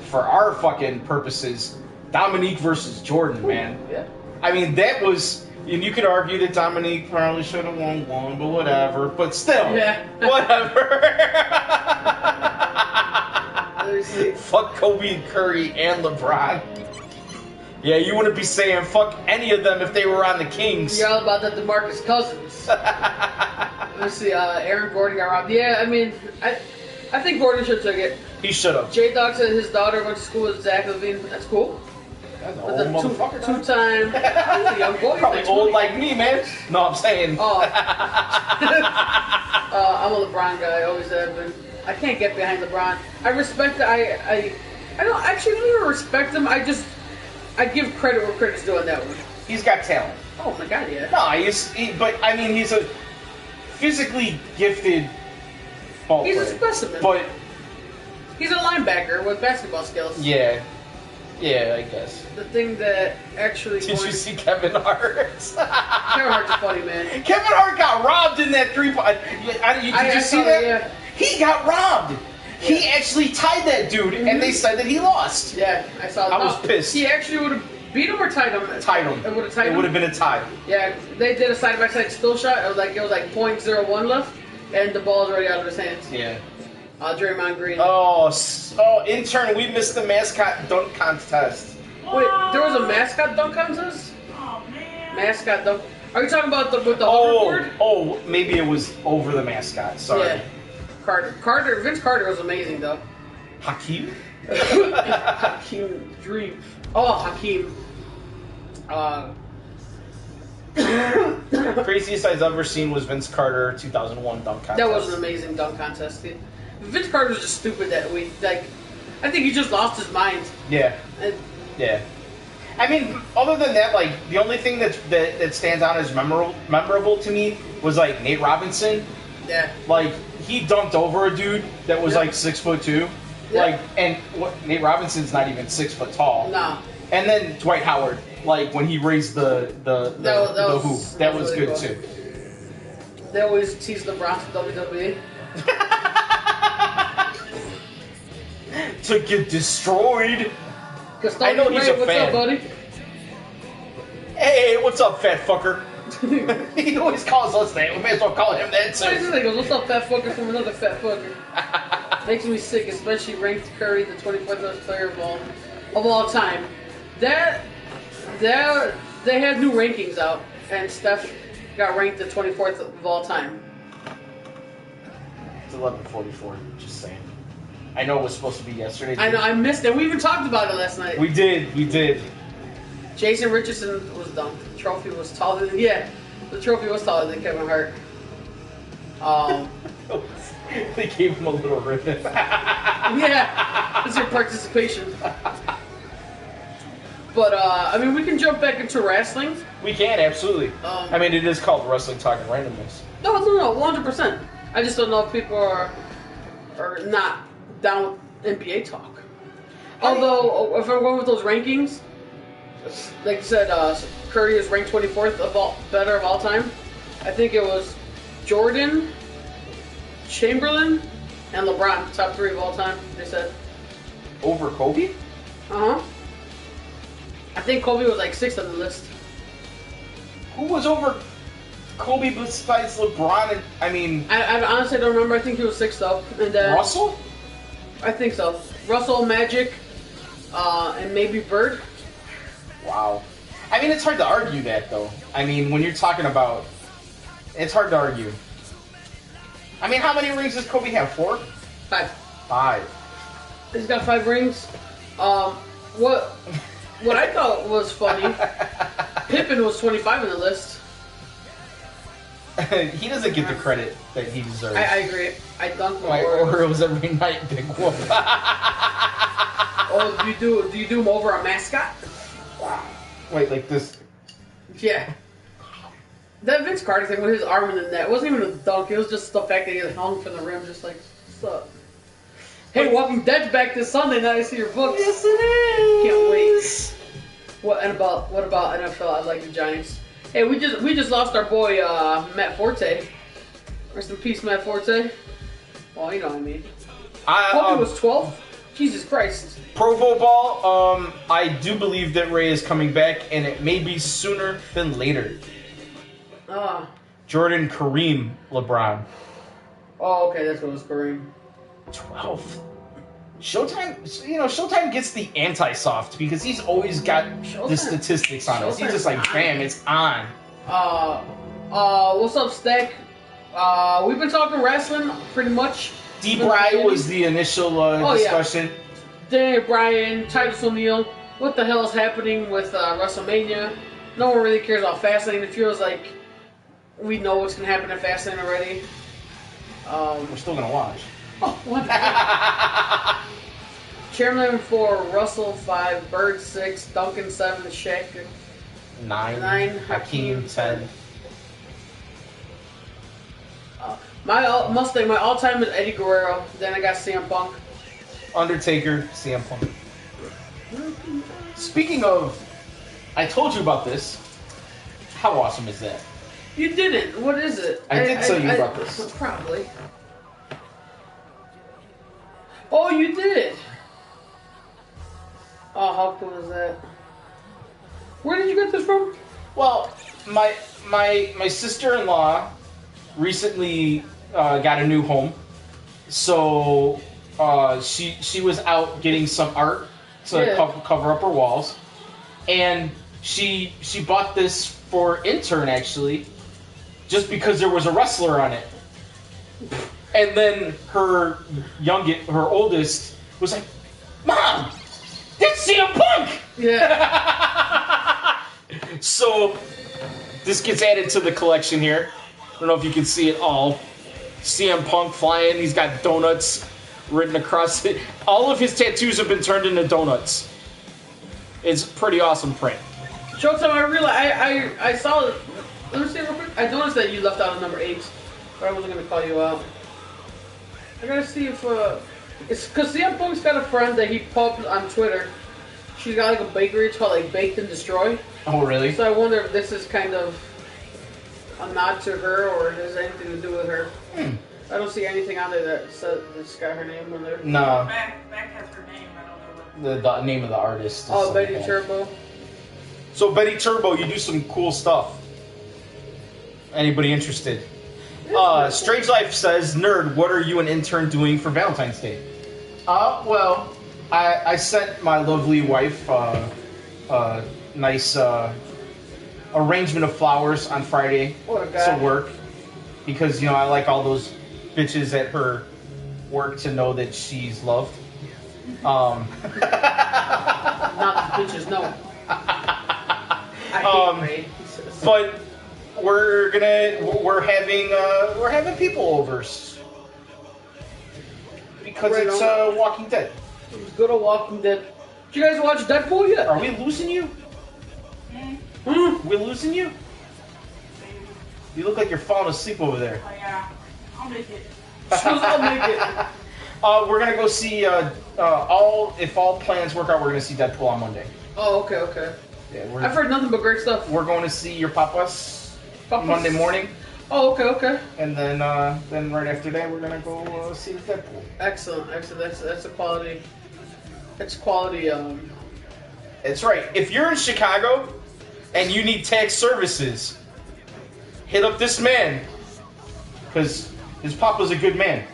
for our fucking purposes, Dominique versus Jordan, man. Yeah. I mean, that was, and you could argue that Dominique probably should have won one, but whatever. But still, Yeah. whatever. Let me see. Fuck Kobe and Curry and LeBron. Yeah, you wouldn't be saying fuck any of them if they were on the Kings. You're all about that DeMarcus Cousins. Let's see, Aaron Gordon got robbed. Yeah, I mean, I think Gordon should have took it. He should have. J-Dog said his daughter went to school with Zach LaVine. That's cool. That's an That's old a motherfucker. two-time... He's a young boy. Probably He's old 20. like me, man. No, I'm saying. Oh. I'm a LeBron guy, always have been. I can't get behind LeBron. I respect... I don't actually even respect him. I give credit where credit's due on that one. He's got talent. Oh my god, yeah. No, but I mean, he's a physically gifted ball He's player. a specimen. But He's a linebacker with basketball skills. yeah, I guess. The thing that actually... Did you see Kevin Hart? Kevin Hart's funny, man. Kevin Hart got robbed in that three-point. Did you see saw that? Yeah. He got robbed. He actually tied that dude, and they said that he lost. Yeah, I saw that. I was pissed. He actually would have beat him or tied him? Tied him. It would have tied him? It would have been a tie. Yeah, they did a side-by-side still shot. It was like .01 left, and the ball's already out of his hands. Yeah. Draymond Green. Oh, intern, we missed the mascot dunk contest. Wait, there was a mascot dunk contest? Oh man. Mascot dunk. Are you talking about with the hoverboard? Oh, maybe it was over the mascot. Sorry. Yeah. Vince Carter was amazing though. Hakeem? Hakeem Dream. Oh, Hakeem. Craziest I've ever seen was Vince Carter 2001 dunk contest. That was an amazing dunk contest. Vince Carter was just stupid that week. Like, I think he just lost his mind. Yeah. And, Yeah. I mean, other than that, like, the only thing that stands out as memorable to me was, like, Nate Robinson. yeah. Like, he dunked over a dude that was, Yeah. like, 6'2". Yeah. Like, and Nate Robinson's not even 6 foot tall. No. And then Dwight Howard, like, when he raised the was- hoop. That was really good, cool. too. They always tease LeBron for WWE. To get destroyed. Cause I know he's a what's fan. up, buddy? Hey, what's up, fat fucker? He always calls us that. We may as well call him that, So he too. goes, what's up, fat fucker, from another fat fucker. Makes me sick, especially ranked Curry, the 24th best player of all time. They had new rankings out, and Steph got ranked the 24th of all time. It's 11:44. Just saying. I know it was supposed to be yesterday. I know, I missed it. We even talked about it last night. We did. Jason Richardson was dunked. The trophy was taller than... Yeah, the trophy was taller than Kevin Hart. They gave him a little ribbon. Yeah, it's your participation. But, I mean, we can jump back into wrestling. We can, absolutely. I mean, it is called Wrestling Talk and Randomness. No, 100%. I just don't know if people are not down with NBA talk. Although, if I'm going with those rankings, like you said, Curry is ranked 24th better of all time. I think it was Jordan, Chamberlain, and LeBron, top 3 of all time, they said. Over Kobe? Uh-huh. I think Kobe was like 6th on the list. Who was over Kobe besides LeBron? And, I mean... I honestly don't remember. I think he was 6th though. And then Russell? I think so. Russell, Magic, and maybe Bird. Wow. I mean, it's hard to argue that, though. I mean, when you're talking about... It's hard to argue. I mean, how many rings does Kobe have? 4? 5. 5. He's got 5 rings. What I thought was funny, Pippen was 25 on the list. He doesn't get the credit that he deserves. I agree. I dunked Like, before. or it was every night, Big Whoop. Oh, do you do him over a mascot? Wait, like this? Yeah. That Vince Carter thing with his arm in the net wasn't even a dunk. It was just the fact that he had hung from the rim, just like, what's up? Hey, Walking Dead's back this Sunday. Now I see your books. Yes, it is. Can't wait. What about NFL? I like the Giants. Hey, we just lost our boy Matt Forte. Rest in peace, Matt Forte. Well, you know what I mean. Hope he was 12. Jesus Christ. Pro Football, I do believe that Ray is coming back, and it may be sooner than later. Jordan Kareem LeBron. Oh, okay, that's what it was, Kareem. 12. Showtime, you know, Showtime gets the anti-soft because he's always got the statistics on us. He's just like, bam, it's on. What's up, Stack? We've been talking wrestling pretty much. D-Bry was the initial discussion. Yeah. Daniel Bryan, Titus O'Neil. What the hell is happening with WrestleMania? No one really cares about Fastlane. It feels like we know what's going to happen at Fastlane already. We're still going to watch. Oh, what the hell? Chairman 4, Russell 5, Bird 6, Duncan 7, Shaq 9, Hakeem 10. My all-time is Eddie Guerrero. Then I got CM Punk. Undertaker, CM Punk. Speaking of, I told you about this. How awesome is that? You didn't. What is it? I did tell you about this. Probably. Oh, you did. Oh, how cool is that? Where did you get this from? Well, my sister-in-law recently got a new home, so she was out getting some art to cover up her walls, and she bought this for intern actually, just because there was a wrestler on it, and then her oldest was like, "Mom, that's CM Punk!" Yeah. So this gets added to the collection here. I don't know if you can see it all. CM Punk flying. He's got donuts written across it. All of his tattoos have been turned into donuts. It's pretty awesome print. Showtime, I realized I saw it. Let me see real quick. I noticed that you left out a number 8, but I wasn't gonna call you out. I gotta see if it's because CM Punk's got a friend that he pubbed on Twitter. She's got like a bakery. It's called like Baked and Destroy. Oh, really? So I wonder if this is kind of a nod to her, or it has anything to do with her. I don't see anything on there that says it's got her name on there. No. Back has her name. I don't know what. The name of the artist. Oh, Betty Turbo. So Betty Turbo, you do some cool stuff. Anybody interested? Strange Life says, "Nerd, what are you and intern doing for Valentine's Day?" Well, I sent my lovely wife a nice arrangement of flowers on Friday to work, because, you know, I like all those bitches at her work to know that she's loved. Not the bitches, no. I hate Ray. But we're having people overs because Right it's on. Walking Dead. It's good old Walking Dead. Did you guys watch Deadpool yet? Are we losing you? We're losing you? You look like you're falling asleep over there. Oh yeah, I'll make it. I'll make it. We're gonna go see if all plans work out, we're gonna see Deadpool on Monday. Oh, okay. Yeah, I've heard nothing but great stuff. We're going to see your papas Monday morning, Oh, okay. and then right after that we're gonna go see Deadpool. Excellent. That's a quality. That's quality. That's right. If you're in Chicago and you need tax services, hit up this man, because his papa's a good man.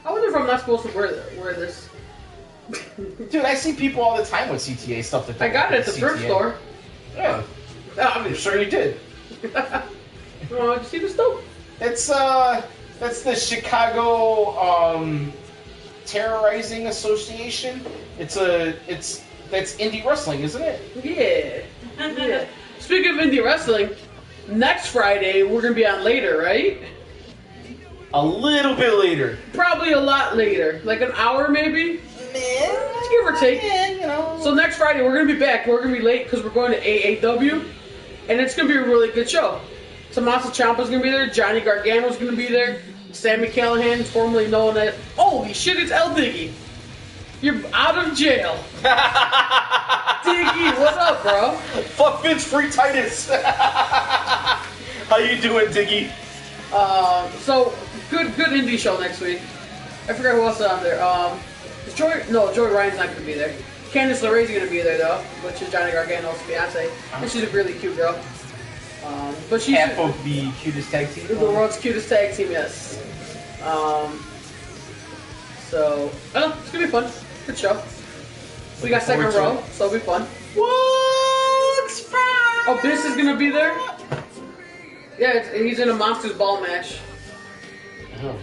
I wonder if I'm not supposed to wear this. Dude, I see people all the time with CTA stuff. That I got it at the thrift store. Yeah, I'm sure you did. Oh, did you see this though? That's the Chicago Terrorizing Association. That's indie wrestling, isn't it? Yeah. Speaking of indie wrestling, next Friday we're gonna be on later, right? A little bit later. Probably a lot later, like an hour maybe. Man, give or take. Man, So next Friday we're gonna be back. We're gonna be late because we're going to AAW, and it's gonna be a really good show. Tommaso Ciampa's gonna be there. Johnny Gargano's gonna be there. Sammy Callahan, formerly known as holy shit, it's El Diggy. You're out of jail. Diggy, what's up, bro? Fuck Vince Free Titus. How you doing, Diggy? So good indie show next week. I forgot who else is on there. Joey Ryan's not gonna be there. Candice LeRae's gonna be there though, which is Johnny Gargano's fiance, and she's a really cute girl. But she's half of the cutest tag team. The world's cutest tag team, yes. So it's gonna be fun. Good show. We got second row, so it'll be fun. What's fun? Abyss is gonna be there. Yeah, he's in a Monsters Ball match. Oh.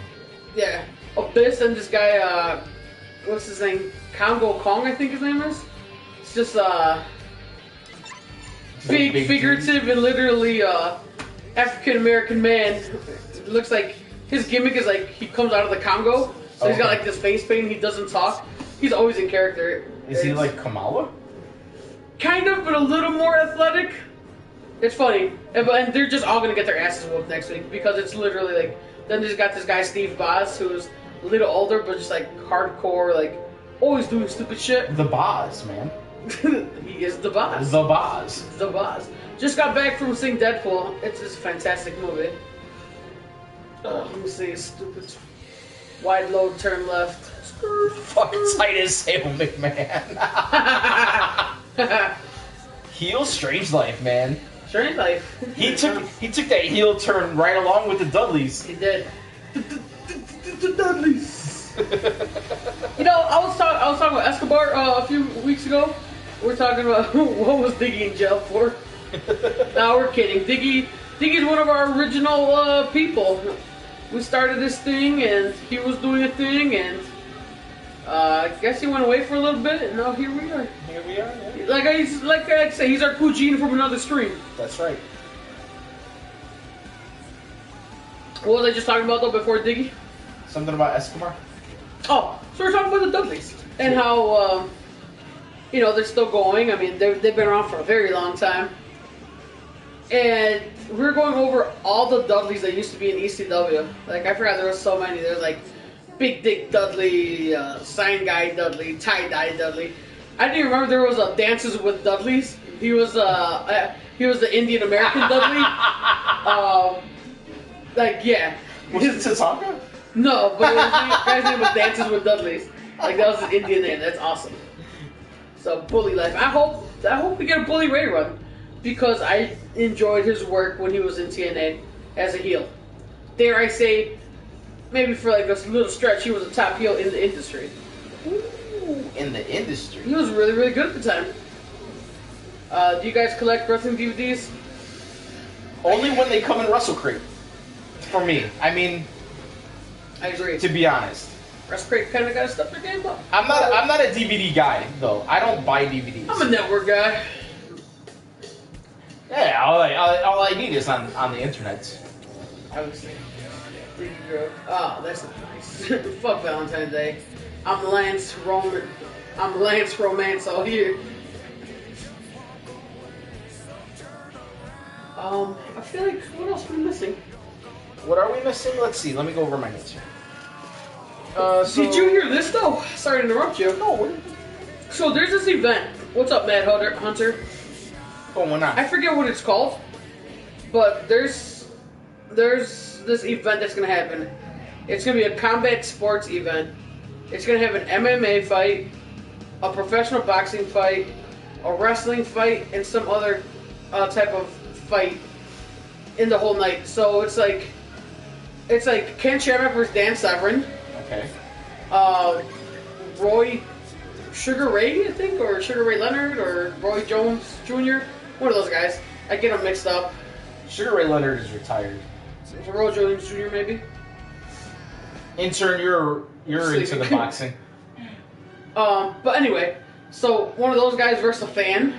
Yeah, Abyss and this guy, what's his name? Congo Kong, I think his name is. It's just big figurative and literally African American man. It looks like his gimmick is like he comes out of the Congo, so he's got like this face paint. He doesn't talk. He's always in character. Is he like Kamala? Kind of, but a little more athletic. It's funny, and they're just all gonna get their asses whooped next week because it's literally like. Then there's got this guy Steve Boz who's a little older, but just like hardcore, like always doing stupid shit. The Boz, man. He is the Boz. The Boz. The Boz. Just got back from seeing Deadpool. It's just a fantastic movie. Let me see, stupid. Wide load, turn left. Fucking Titus Sable McMahon. Heel Strange Life, man. Strange Life. He took that heel turn right along with the Dudleys. He did. The Dudleys. You know, I was talking about Escobar a few weeks ago. We're talking about what was Diggy in jail for. No, we're kidding. Diggy's one of our original people. We started this thing, and he was doing a thing, and I guess he went away for a little bit, and now here we are. Here we are. Yeah. Like I say, he's our Kujin from another stream. That's right. What was I just talking about though before Diggy? Something about Escobar. Oh, so we're talking about the Dudleys and how they're still going. I mean, they've been around for a very long time, and we're going over all the Dudleys that used to be in ECW. Like I forgot there was so many. There's like Big Dick Dudley, Sign Guy Dudley, Tie Dye Dudley. I didn't even remember there was a Dances with Dudleys. He was the Indian American Dudley. Was it Tatanka? No, but the guy's name was Dances with Dudleys. Like that was his Indian name. That's awesome. So Bully Life. I hope we get a Bully Ray run because I enjoyed his work when he was in TNA as a heel. Dare I say, maybe for like a little stretch, he was a top heel in the industry. Ooh, in the industry. He was really, really good at the time. Do you guys collect wrestling DVDs? Only when they come in Wrestle Crate. For me. I mean, I agree. to be honest. Wrestle Crate kind of got to step their game up. I'm not a DVD guy, though. I don't buy DVDs. I'm a network guy. Yeah, all I need is on the internet. Obviously. Oh, that's nice. Fuck Valentine's Day. I'm Lance Romance all here. I feel like, what else are we missing? What are we missing? Let's see. Let me go over my notes here. Did you hear this though? Sorry to interrupt you. No. So there's this event. What's up, Mad Hunter? Going on? I forget what it's called, but there's this event that's gonna happen. It's gonna be a combat sports event. It's gonna have an MMA fight, a professional boxing fight, a wrestling fight, and some other type of fight in the whole night. So it's like Ken Shamrock versus Dan Severn. Okay. Roy Sugar Ray, I think, or Sugar Ray Leonard, or Roy Jones Jr. One of those guys. I get them mixed up. Sugar Ray Leonard is retired. So Roy Jones Jr. maybe. Intern, you're into the boxing. But anyway, so one of those guys versus a fan,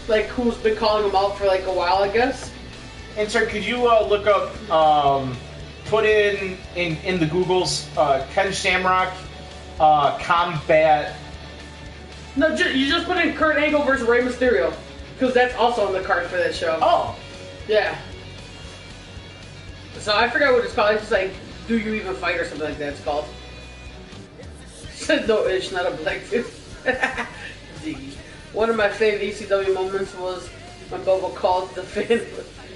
like who's been calling him out for like a while, I guess. Intern, could you look up, put in the Googles, Ken Shamrock, combat No, you just put in Kurt Angle versus Rey Mysterio. Because that's also on the card for that show. Oh. Yeah. So I forgot what it's called. It's just like, do you even fight or something like that it's called. Said no ish, not a black fist. One of my favorite ECW moments was when Bobo called the fan.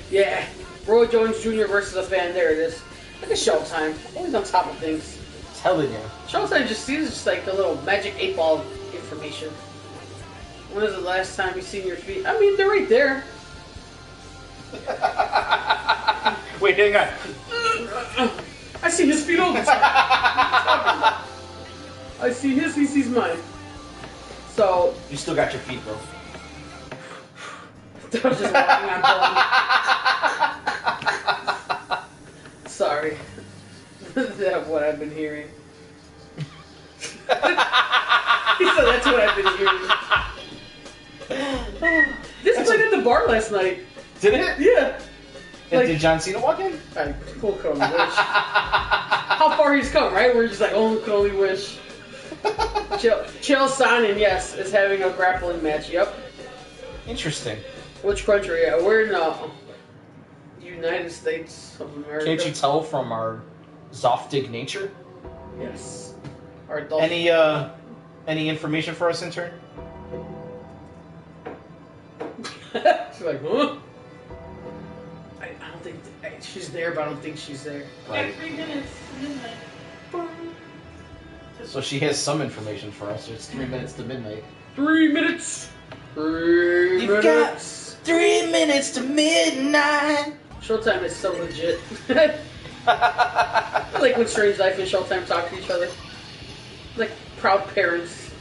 Yeah. Roy Jones Jr. versus a fan. There it is. Look at Showtime. Always on top of things. Telling you. Showtime just seems just like a little magic 8-ball information. When was the last time you seen your feet? I mean, they're right there. Wait, hang on. I see his feet all the time. I see his, he sees mine. So. You still got your feet, bro. I was just walking on bone. Sorry. That's what I've been hearing. He said that's what I've been hearing. This played at the bar last night. Did it? Yeah. And did John Cena walk in? I could only wish. How far he's come, right? We're just like, oh, could only wish. Chael Sonnen, yes, is having a grappling match. Yep. Interesting. Which country? Yeah, we're in United States of America. Can't you tell from our Zoftig nature? Yes. Any information for us, intern? She's like, huh? I don't think she's there, but I don't think she's there. Right. 3 minutes. Midnight. So she has some information for us. It's 3 minutes to midnight. 3 minutes. 3 You've minutes. got 3 minutes to midnight. Showtime is so legit. Like when Strange Life and Showtime talk to each other. Like proud parents.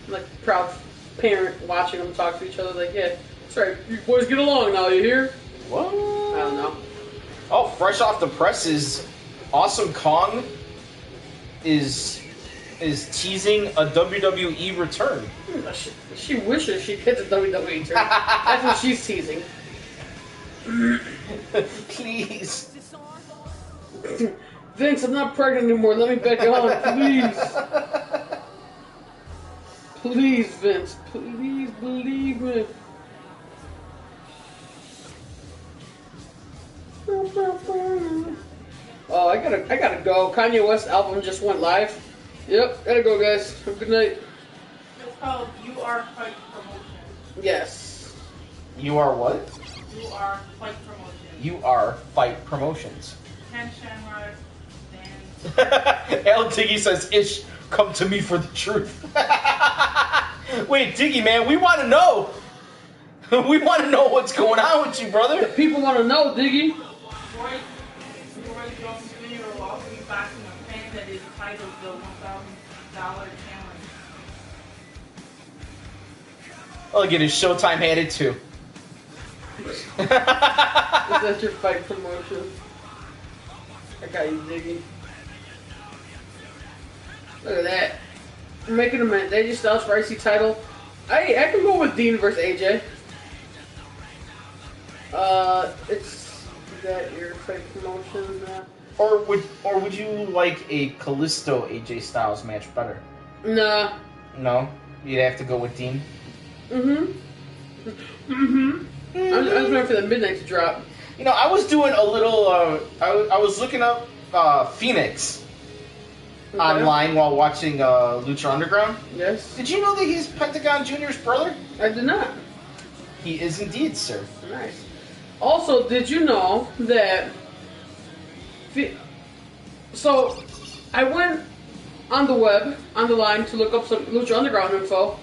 Like proud parent watching them talk to each other. Like, yeah, that's right. You boys get along now, you hear? What? I don't know. Oh, fresh off the presses, Awesome Kong is teasing a WWE return. She wishes she gets a WWE turn. That's what she's teasing. Please. Vince, I'm not pregnant anymore. Let me back on, please. Please, Vince. Please believe me. Oh, I gotta go. Kanye West album just went live. Yep, gotta go, guys. Have a good night. It's called You Are Fight Promotion. Yes. You are what? You Are Fight Promotion. You are Fight Promotions. Ken Shamrock, Dan. Al Diggy says, "Ish, come to me for the truth." Wait, Diggy, man, we want to know. We want to know what's going on with you, brother. People want to know, Diggy. Roy Jones Jr. will also be boxing a fan that is titled the $1,000 challenge. I'll get his Showtime added too. Is that your fight promotion? I got you, Diggy. Look at that. I'm making a AJ Styles for IC title. I can go with Dean versus AJ. Is that your fight promotion? Or would you like a Callisto AJ Styles match better? Nah. No, you'd have to go with Dean. I was waiting for the midnight to drop. You know, I was doing a little. I was looking up Phoenix online while watching Lucha Underground. Yes. Did you know that he's Pentagon Jr.'s brother? I did not. He is indeed, sir. Nice. Also, did you know that... So, I went on the web, on the line, to look up some Lucha Underground info.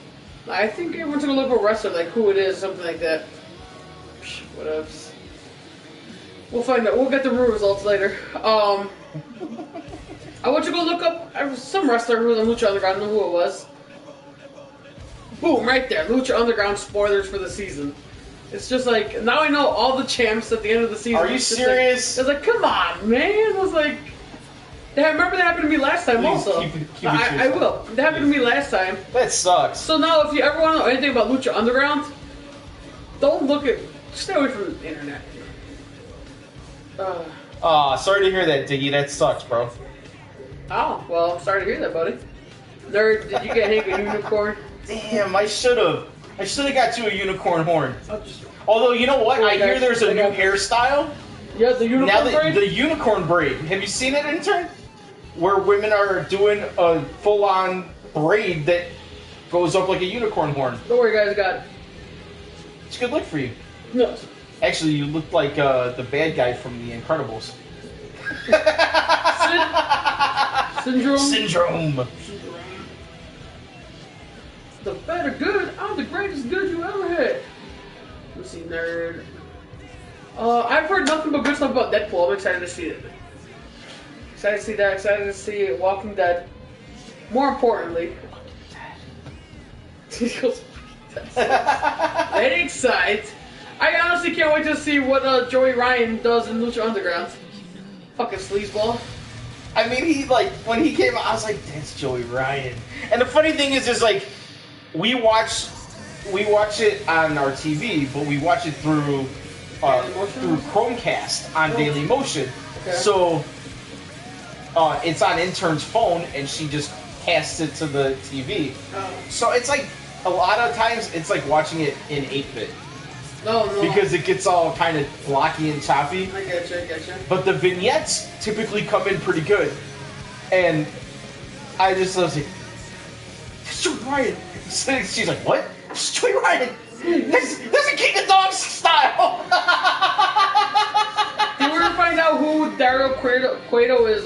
I think I went to go look up a wrestler, like who it is, something like that. What else? We'll find out. We'll get the real results later. I went to go look up some wrestler who was on Lucha Underground. I don't know who it was. Boom, right there. Lucha Underground spoilers for the season. It's just like, now I know all the champs at the end of the season. Are you serious? Like, it's like, come on, man. I was like, I remember that happened to me last time. Please also. keep it I will. That happened to me last time. That sucks. So now, if you ever want to know anything about Lucha Underground, don't look at. Stay away from the internet. Sorry to hear that, Diggy. That sucks, bro. Oh, well, I'm sorry to hear that, buddy. Nerd, did you get Hank a unicorn? Damn, I should have got you a unicorn horn. I'll just- Although, you know what? Oh, I hear guys, there's a I new got- hairstyle. Yeah, the unicorn Now braid? the unicorn braid. Have you seen it, intern? Where women are doing a full-on braid that goes up like a unicorn horn. Don't worry, guys, got it. It's a good look for you. No. Actually, you look like the bad guy from The Incredibles. Syndrome? Syndrome. The better good. I'm the greatest good you ever had. Let's see, nerd. I've heard nothing but good stuff about Deadpool. I'm excited to see it. Excited to see that. Excited to see Walking Dead. More importantly, he goes, that excites. I honestly can't wait to see what Joey Ryan does in Lucha Underground. Fucking sleazeball. I mean, when he came out, I was like, that's Joey Ryan. And the funny thing is like, we watch it on our TV, but we watch it through Chromecast on Daily Motion. Okay. So it's on intern's phone, and she just casts it to the TV. So it's like a lot of times it's like watching it in 8-bit No. because it gets all kind of blocky and choppy. I getcha. But the vignettes typically come in pretty good, and I just was like, "It's Joey Ryan." She's like, "What? It's Joey Ryan. This is King of Dogs style." Did we ever find out who Daryl Cueto is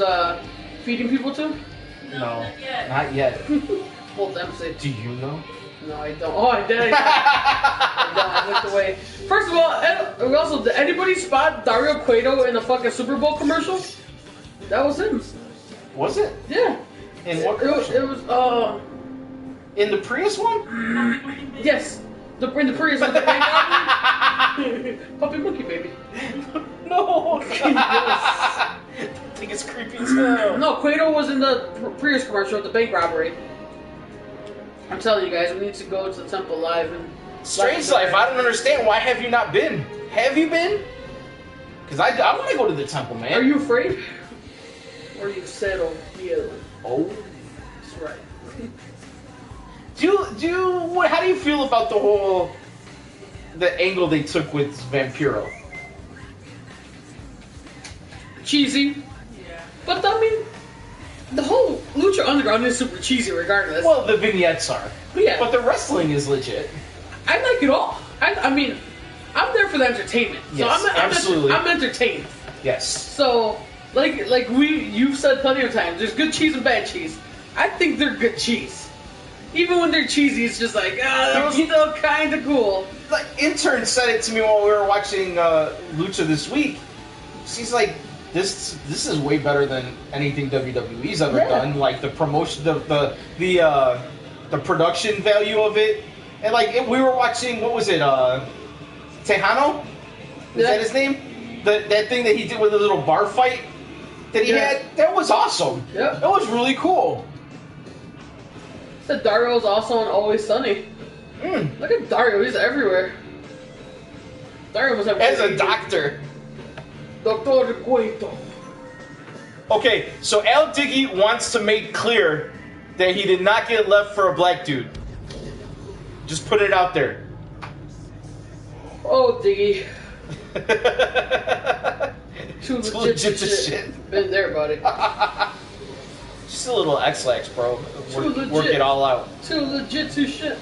feeding people to? No, not yet. Well, Dempsey. Do you know? No, I don't. Oh, I did. I looked away. First of all, did anybody spot Dario Cueto in a fucking Super Bowl commercial? That was him. Was it? Yeah. In what It was, commercial? In the Prius one? yes. In the Prius with the bank robbery. Puppy monkey, baby. No. Yes. I think it's creepy as hell. No, Cueto was in the Prius commercial with the bank robbery. I'm telling you guys, we need to go to the temple live and... Strange Life, I don't understand. Why have you not been? Have you been? Because I want to go to the temple, man. Are you afraid? Or you settle miedo? Oh. That's right. How do you feel about the angle they took with Vampiro? Cheesy. Yeah. But I mean, the whole Lucha Underground is super cheesy regardless. Well, the vignettes are. Yeah. But the wrestling is legit. I like it all. I mean, I'm there for the entertainment. So Yes, absolutely. I'm entertained. Yes. So, you've said plenty of times, there's good cheese and bad cheese. I think they're good cheese. Even when they're cheesy, it's just like, that was still kind of cool. The intern said it to me while we were watching Lucha this week. She's like, this is way better than anything WWE's ever done. Like the promotion, the production value of it, and we were watching, what was it, Tejano? Is that his name? That thing that he did with the little bar fight that he had. That was awesome. Yeah. That was really cool. Said Dario's also on Always Sunny. Look at Dario, he's everywhere. Dario was As a doctor. Doctor Cueto. Okay, so Al Diggy wants to make clear that he did not get left for a black dude. Just put it out there. Oh, Diggy. Too It's legit to shit. Been there, buddy. Just a little X-Lax, bro. Work it all out. Too legit to shit.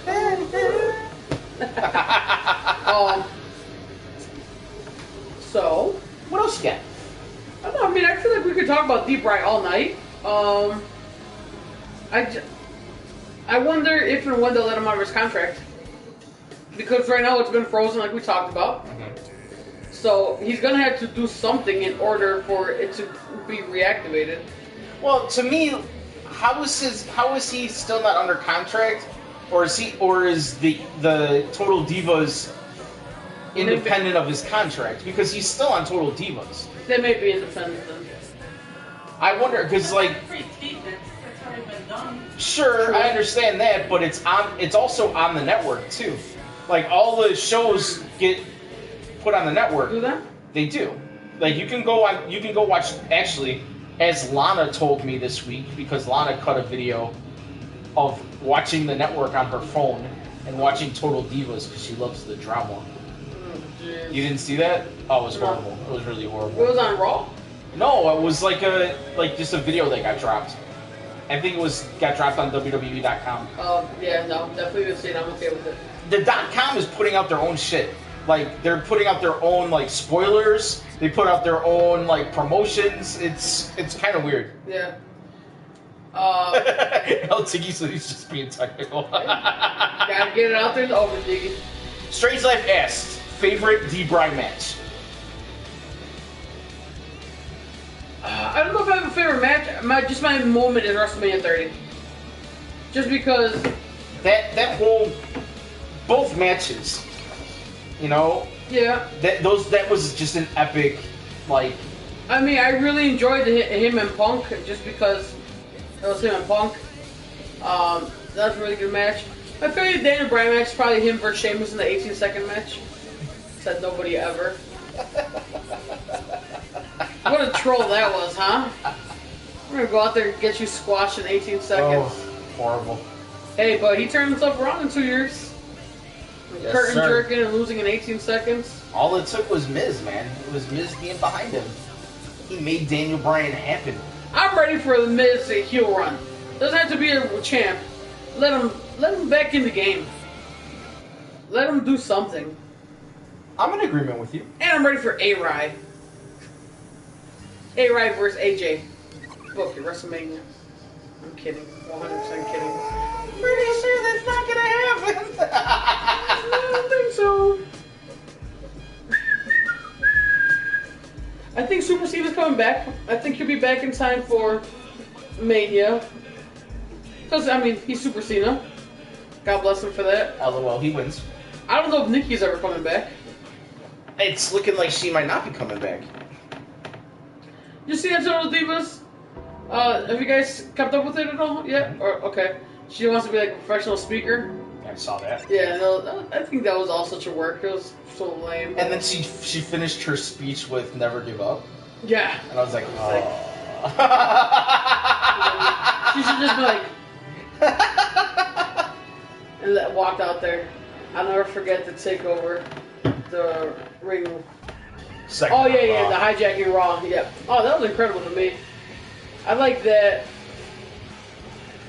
So, What else you got? I don't know, I mean, I feel like we could talk about Deep Rye all night. I wonder if and when they'll let him out of his contract. Because right now it's been frozen like we talked about. So he's going to have to do something in order for it to be reactivated. Well, to me, how is he still not under contract? Or is the Total Divas independent of his contract? Because he's still on Total Divas. They may be independent then. I wonder, because That's already been done. Sure, I understand that, but it's also on the network too. Like all the shows get put on the network. Do that? They do. Like you can go watch. Actually, as Lana told me this week, because Lana cut a video of watching the network on her phone and watching Total Divas because she loves the drama. Jeez. You didn't see that? Oh, it was horrible. It was really horrible. It was on Raw? No, it was like just a video that got dropped. I think it got dropped on WWE.com. Yeah, no, definitely didn't see it. I'm okay with it. The .com is putting out their own shit. Like, they're putting out their own, like, spoilers. They put out their own, like, promotions. It's kind of weird. Yeah. El Tiggy, so he's just being technical. Gotta get it out there. Over, Diggy. Strange Life asked, favorite D-Bry match? I don't know if I have a favorite match. Just my moment in WrestleMania 30. Just because that whole both matches, you know. Yeah. That was just an epic, like. I mean, I really enjoyed him and Punk just because it was him and Punk. That was a really good match. My favorite Daniel Bryan match is probably him versus Sheamus in the 18-second match. Said nobody ever. What a troll that was, huh? We're gonna go out there and get you squashed in 18 seconds. Oh, horrible. Hey, but he turned himself around in 2 years. Yes, Curtain sir. jerking and losing in 18 seconds. All it took was Miz, man. It was Miz being behind him. He made Daniel Bryan happen. I'm ready for the Miz to heel run. Doesn't have to be a champ. Let him back in the game. Let him do something. I'm in agreement with you. And I'm ready for A-Ride. A-Ride versus AJ. Book it, WrestleMania. I'm kidding. 100% kidding. Pretty sure that's not gonna happen. I don't think so. I think Super Cena's coming back. I think he'll be back in time for Mania. Because, I mean, he's Super Cena. God bless him for that. LOL, he wins. I don't know if Nikki's ever coming back. It's looking like she might not be coming back. You see that Total Divas? Have you guys kept up with it at all yet? Or okay, she wants to be like a professional speaker. I saw that. Yeah, no, I think that was all such a work. It was so lame. And then she finished her speech with "Never give up," Yeah, and I was like, oh. she should just be like, and walked out there. I'll never forget the takeover, the ring. Second Oh yeah, Raw. the hijacking Raw. Yeah. Oh, that was incredible to me. I like that.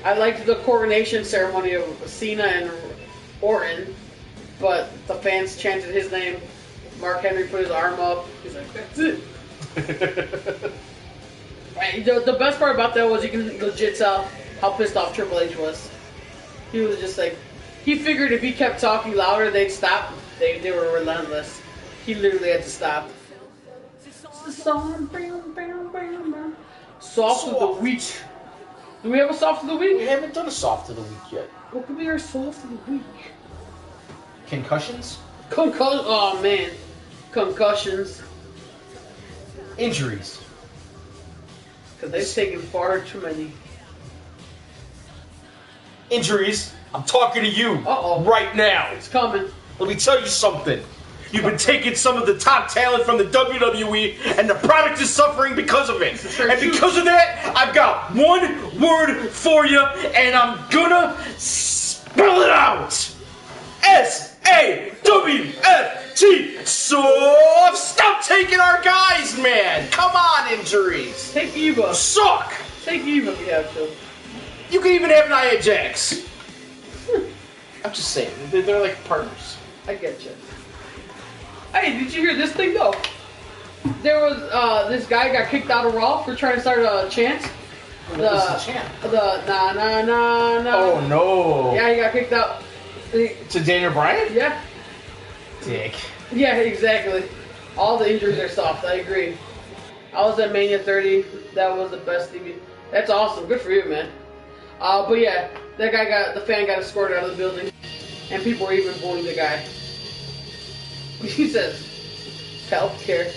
I liked the coronation ceremony of Cena and Orton, but the fans chanted his name. Mark Henry put his arm up. He's like, that's it. And the best part about that was you can legit tell how pissed off Triple H was. He was just like, he figured if he kept talking louder, they'd stop. They were relentless. He literally had to stop. Soft of the week. Do we have a soft of the We week? haven't done a soft of the week yet. What could be our soft of the week? Concussions, Oh man, concussions. injuries. Because they've taken far too many. Injuries. I'm talking to you Uh-oh. right now. It's coming. Let me tell you something. You've been taking some of the top talent from the WWE, and the product is suffering because of it. And because of that, I've got one word for you, and I'm gonna spell it out. SAWFT. Soft. Stop taking our guys, man. Come on, injuries. Take Eva. Suck. Take Eva if you have to. You can even have Nia Jax. I'm just saying, they're like partners. I get you. Hey, did you hear this thing though? There was this guy got kicked out of Raw for trying to start a chant. What was the chant? The na na na na. Oh no. Yeah, he got kicked out. To Daniel Bryan? Yeah. Dick. Yeah, exactly. All the injuries are soft. I agree. I was at Mania 30. That was the best TV. That's awesome. Good for you, man. But yeah, the fan got escorted out of the building, and people were even booing the guy. He says, healthcare.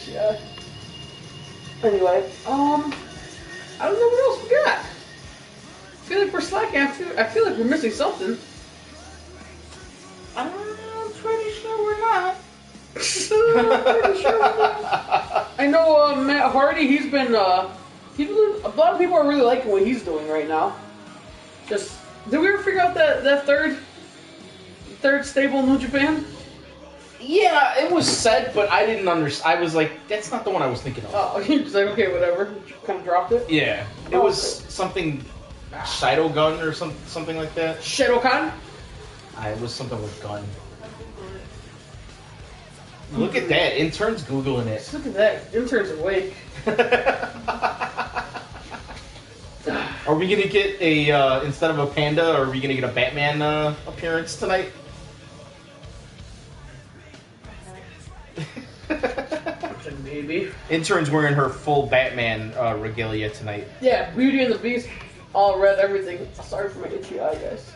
Yeah. Anyway, I don't know what else we got. I feel like we're slacking. I feel like we're missing something. I'm pretty sure we're not. I know Matt Hardy. He's been. A lot of people are really liking what he's doing right now. Just did we ever figure out that third stable in New Japan? Yeah, it was said, but I didn't understand. I was like, that's not the one I was thinking of. Oh, you're just like, okay, whatever. Kind of dropped it. Yeah, it was something Shido Gun or something like that. Shadowcon? It was something with gun. Look at that, intern's Googling it. Look at that, intern's awake. Are we gonna get a, instead of a panda, are we gonna get a Batman appearance tonight? Maybe. Intern's wearing her full Batman regalia tonight. Yeah, Beauty and the Beast, all red, everything. Sorry for my itchy eye, guys.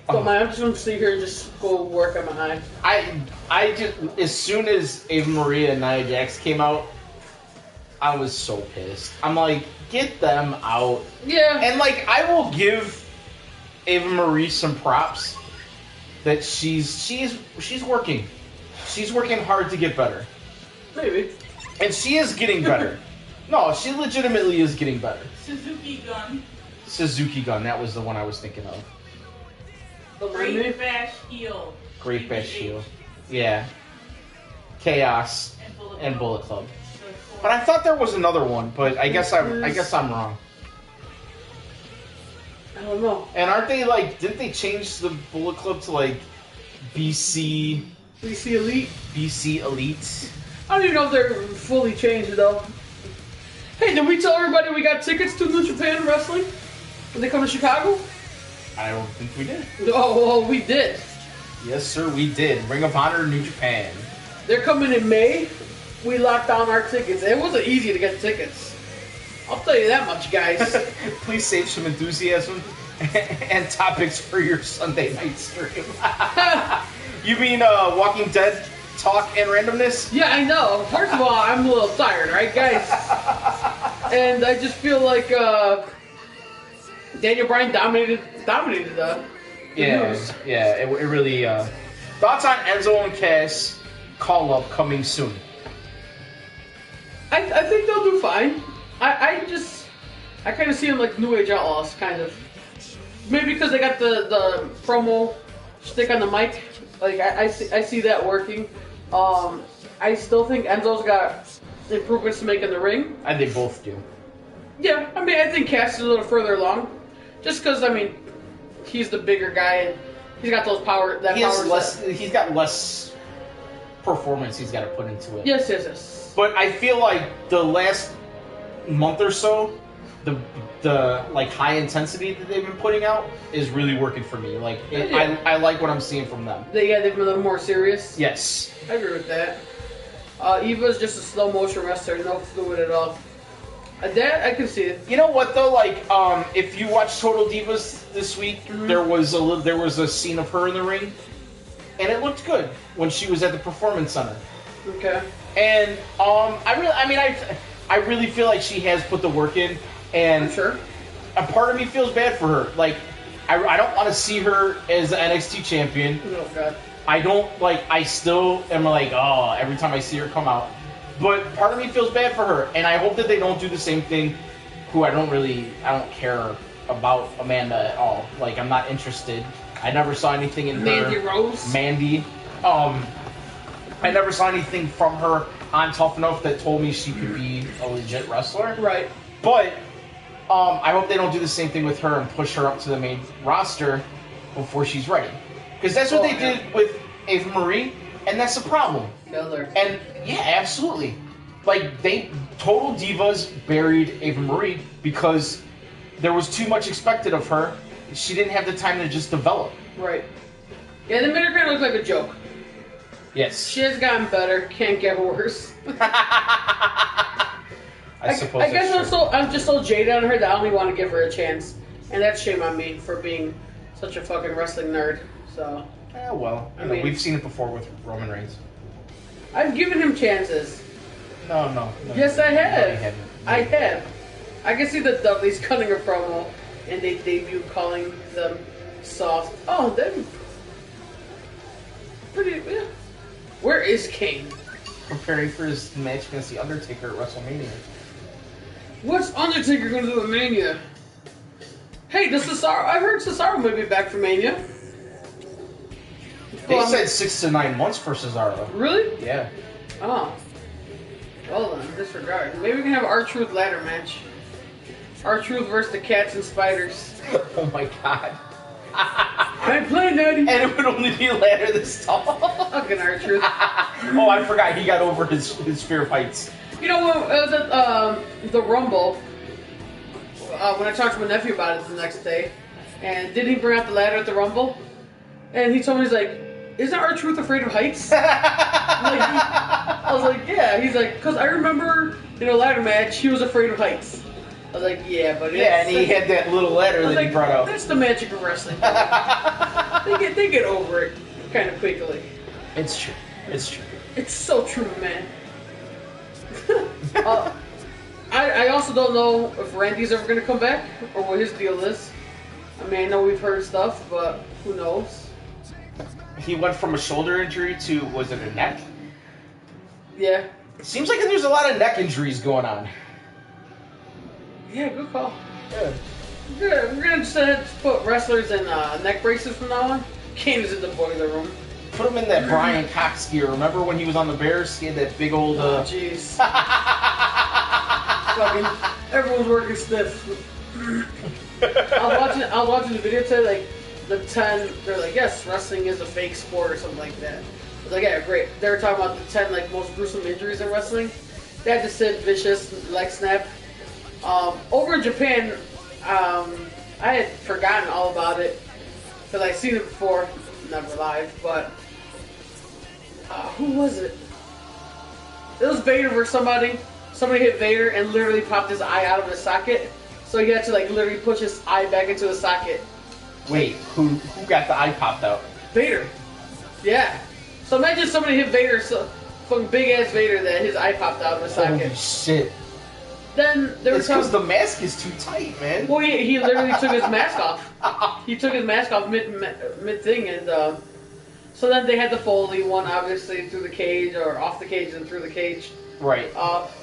So I'm just gonna sit here and just go work on my eye. I just, as soon as Ava Maria and Nia Jax came out, I was so pissed. I'm like, get them out. Yeah. And like, I will give Ava Marie some props that she's working. She's working hard to get better. Maybe. And she is getting better. No, she legitimately is getting better. Suzuki Gun. Suzuki Gun, that was the one I was thinking of. Great Bash Heel. Great Bash Heel. Yeah. Chaos and Bullet Club. But I thought there was another one, but I guess I'm wrong. I don't know. And aren't they like, didn't they change the Bullet Club to like BC Elite? BC Elite? I don't even know if they're fully changed though. Hey, did we tell everybody we got tickets to New Japan Wrestling when they come to Chicago? I don't think we did. Oh, well, we did. Yes, sir, we did. Ring of Honor, New Japan. They're coming in May. We locked down our tickets. It wasn't easy to get tickets. I'll tell you that much, guys. Please save some enthusiasm and topics for your Sunday night stream. You mean Walking Dead talk and randomness? Yeah, I know. First of all, I'm a little tired, right, guys? And I just feel like Daniel Bryan dominated the news. Yeah, it really... Thoughts on Enzo and Cass call-up coming soon? I think they'll do fine. I kind of see them like New Age Outlaws, kind of. Maybe because they got the promo stick on the mic. Like, I see that working. I still think Enzo's got improvements to make in the ring. And they both do. Yeah, I mean, I think Cass is a little further along. Just because, I mean, he's the bigger guy and he's got those power. He's got less performance he's got to put into it. Yes. But I feel like the last month or so, the like high intensity that they've been putting out is really working for me. Like I like what I'm seeing from them. They've been a little more serious. Yes, I agree with that. Eva's just a slow motion wrestler, no fluid at all. That I can see it. You know what though? Like, if you watch Total Divas this week, there was a scene of her in the ring, and it looked good when she was at the Performance Center. Okay. And I really feel like she has put the work in, and I'm sure. A part of me feels bad for her. Like, I don't want to see her as the NXT champion. Oh God. I still am like, oh, every time I see her come out. But part of me feels bad for her, and I hope that they don't do the same thing. I don't care about Amanda at all. Like, I'm not interested. I never saw anything in Mandy Rose. Mandy. I never saw anything from her on Tough Enough that told me she could be a legit wrestler. Right. But I hope they don't do the same thing with her and push her up to the main roster before she's ready. Because that's what they did with Ava Marie, and that's the problem. Killer. And yeah, absolutely. Like, Total Divas buried Ava Marie because there was too much expected of her. She didn't have the time to just develop. Right. Yeah, they made her kind of look like a joke. Yes. She has gotten better, can't get worse. I suppose I guess that's true. I'm just so jaded on her that I only want to give her a chance. And that's shame on me for being such a fucking wrestling nerd. So. Yeah, well, I mean, we've seen it before with Roman Reigns. I've given him chances. No. Yes, I have. No, you haven't. I have. I can see the Dudleys cutting a promo, and they debut calling them soft. Oh, then pretty. Yeah. is Kane? Preparing for his match against The Undertaker at WrestleMania. What's Undertaker gonna do at Mania? Hey, does Cesaro? I heard Cesaro might be back for Mania. They said 6 to 9 months for Cesaro. Really? Yeah. Oh. Well then, disregard. Maybe we can have R-Truth ladder match. R-Truth versus the Cats and Spiders. Oh my god. I ain't playing, Daddy. And it would only be a ladder this tall. Fucking R-Truth. Oh, I forgot he got over his fear of heights. You know what? The Rumble. When I talked to my nephew about it the next day, and didn't he bring out the ladder at the Rumble? And he told me, he's like, "Isn't R-Truth afraid of heights?" I was like, "Yeah." He's like, "Cause I remember in a ladder match he was afraid of heights." I was like, "Yeah, but yeah, and he had that little ladder that he brought out. That's the magic of wrestling. they get over it kind of quickly. It's true. It's true. It's so true, man. I also don't know if Randy's ever gonna come back or what his deal is. I mean, I know we've heard stuff, but who knows? He went from a shoulder injury to, was it a neck? Yeah. It seems like there's a lot of neck injuries going on. Yeah, good call. Yeah. We're gonna just put wrestlers in neck braces from now on. Kane is in the boiler room. Put him in that Brian Cox gear. Remember when he was on the Bears? He had that big old... Oh, jeez. Fucking, everyone's working stiff. I was watching the video today, like, the 10, they're like, yes, wrestling is a fake sport or something like that. I was like, yeah, great. They were talking about the 10, like, most gruesome injuries in wrestling. They had to sit vicious, leg snap. Over in Japan, I had forgotten all about it, because I'd seen it before, never live, but, who was it? It was Vader versus somebody. Somebody hit Vader and literally popped his eye out of his socket. So he had to like literally push his eye back into the socket. Wait, who got the eye popped out? Vader. Yeah. So imagine somebody hit Vader, so fucking big ass Vader, that his eye popped out of his socket. Holy shit. Then there was because the mask is too tight, man. Well, he literally took his mask off. He took his mask off mid thing, and so then they had the Foley one, obviously through the cage or off the cage and through the cage. Right.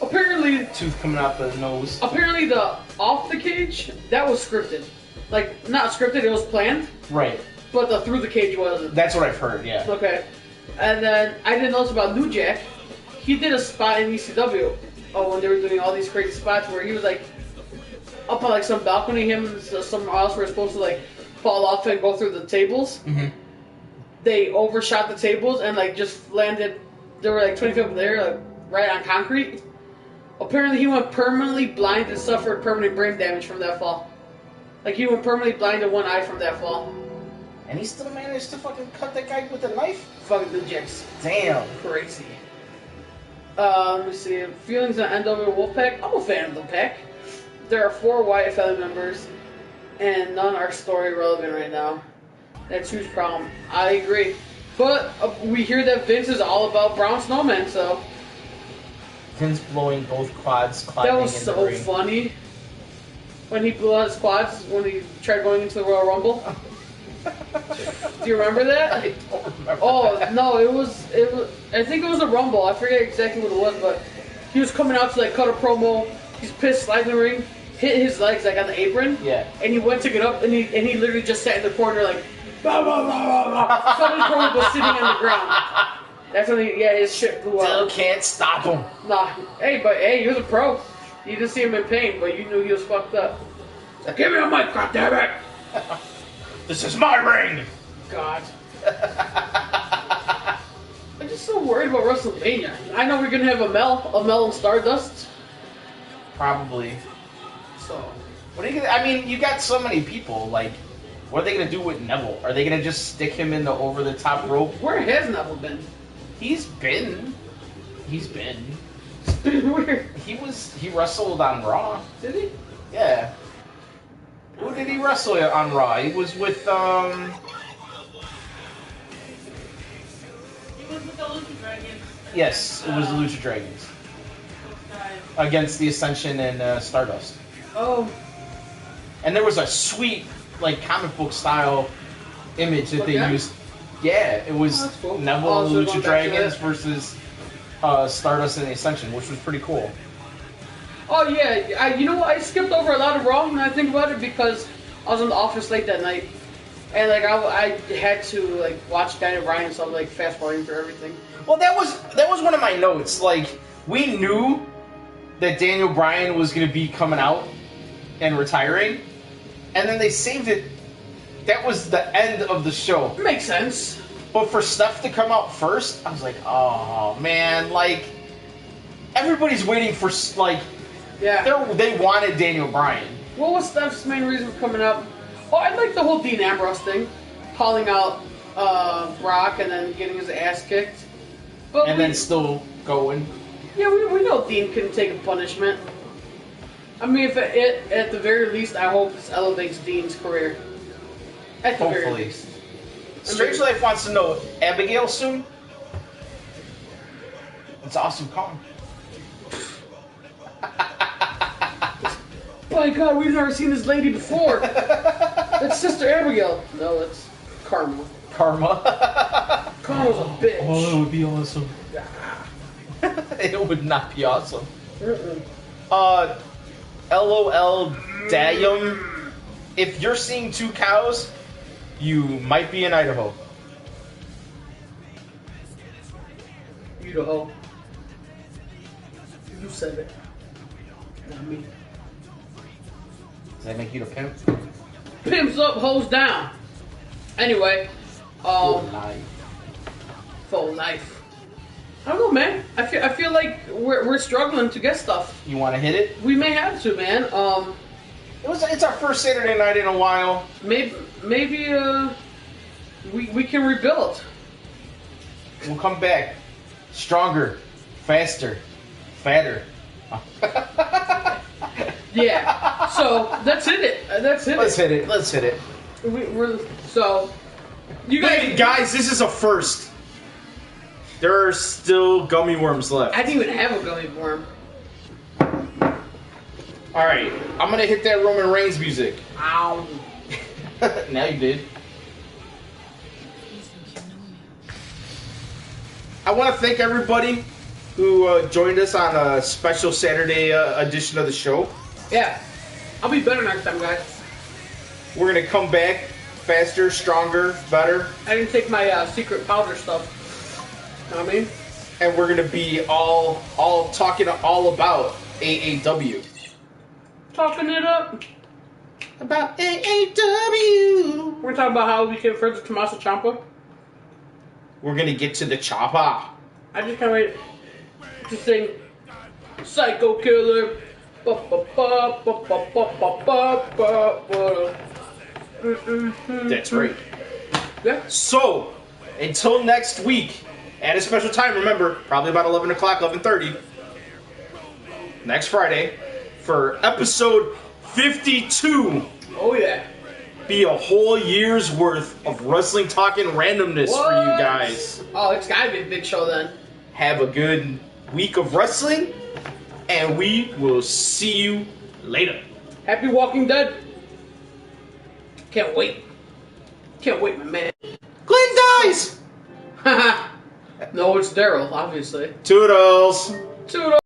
Apparently, tooth coming out the nose. Apparently, the off the cage that was scripted. Like not scripted, it was planned. Right. But the through the cage wasn't. That's what I've heard. Yeah. Okay. And then I didn't know about New Jack. He did a spot in ECW. Oh, when they were doing all these crazy spots where he was like up on like some balcony, him and someone else were supposed to like fall off and go through the tables. Mm-hmm. They overshot the tables and like just landed. They were like 20 feet up in the air, like right on concrete. Apparently, he went permanently blind and suffered permanent brain damage from that fall. Like he went permanently blind in one eye from that fall. And he still managed to fucking cut that guy with a knife. Fucking New Jack's damn crazy. Let me see. Feelings on NW Wolfpack. I'm a fan of the pack. There are 4 Wyatt family members, and none are story relevant right now. That's a huge problem. I agree. But we hear that Vince is all about Brown Snowman, so... Vince blowing both quads, that was so funny. When he blew out his quads, when he tried going into the Royal Rumble. Do you remember that? I don't remember. Oh, no, it was, I think it was a Rumble. I forget exactly what it was, but he was coming out to like cut a promo. He's pissed, sliding in the ring, hit his legs like on the apron. Yeah. And he went to get up, and he literally just sat in the corner like, blah, blah, blah, blah, blah. Somebody's promo was sitting on the ground. That's when his shit blew up. Still can't stop him. Nah, hey, he was a pro. You didn't see him in pain, but you knew he was fucked up. Give me a mic, goddammit! This is my ring! God. I'm just so worried about WrestleMania. I know we're gonna have a Mel and Stardust. Probably. So. What are you gonna, I mean, you got so many people, like, what are they gonna do with Neville? Are they gonna just stick him in the over-the-top rope? Where has Neville been? He's been. It's been weird. He wrestled on Raw. Did he? Yeah. Who did he wrestle on Raw? He was with, He was with the Lucha Dragons. Yes, it was the Lucha Dragons. Those guys. Against the Ascension and Stardust. Oh. And there was a sweet, like, comic book style image that they Okay. used Yeah, it was That's cool. Neville Oh, and so the going Lucha back to Dragons that. versus Stardust and the Ascension, which was pretty cool. Oh yeah, you know what? I skipped over a lot of Raw when I think about it because I was in the office late that night, and like I had to like watch Daniel Bryan, so I'm like fast forwarding through everything. Well, that was one of my notes. Like, we knew that Daniel Bryan was going to be coming out and retiring, and then they saved it. That was the end of the show. Makes sense. But for Steph to come out first, I was like, oh man, like everybody's waiting for like Yeah. they wanted Daniel Bryan. What was Steph's main reason for coming up? Oh, I like the whole Dean Ambrose thing, calling out Brock and then getting his ass kicked. But And then still going. yeah, we know Dean can take a punishment. I mean, if at the very least, I hope this elevates Dean's career. At the very Hopefully. least. Strange Life wants to know Abigail soon. It's Awesome Kong. My God, we've never seen this lady before. That's Sister Abigail. No, that's Karma. Karma. Karma's a bitch. Oh, it would be awesome. It would not be awesome. LOL Dayum. If you're seeing two cows, you might be in Idaho. You the hoe. You said it. Not me. Does that make you the pimp? Pimps up, hoes down. Anyway, Life. full life. I don't know, man. I feel like we're struggling to get stuff. You want to hit it? We may have to, man. It's our first Saturday night in a while. Maybe we can rebuild. We'll come back stronger, faster, fatter. Yeah. So that's it. That's it. Let's hit it. Let's hit it. We're so. You Hey, guys, this is a first. There are still gummy worms left. I didn't even have a gummy worm. All right, I'm gonna hit that Roman Reigns music. Ow. Now you did. I want to thank everybody who joined us on a special Saturday edition of the show. Yeah. I'll be better next time, guys. We're gonna come back faster, stronger, better, I didn't take my secret powder stuff. Know what I mean? and we're gonna be all talking all about AAW. Talking it up. About AAW. We're talking about how we became friends with Tommaso Ciampa. We're gonna get to the chopper. I just can't wait to sing Psycho Killer. Ba, ba, ba, ba, ba, ba, ba, ba, ba. That's right. Yeah. So, until next week, at a special time, remember, probably about 11 o'clock, 11:30, next Friday, for episode 52, Oh yeah. be a whole year's worth of wrestling talk and randomness for you What? guys. Oh, it's gotta be a big show then. Have a good week of wrestling, and we will see you later. Happy Walking Dead. Can't wait. Can't wait, my man. Glenn dies! No, it's Daryl, obviously. Toodles! Toodles.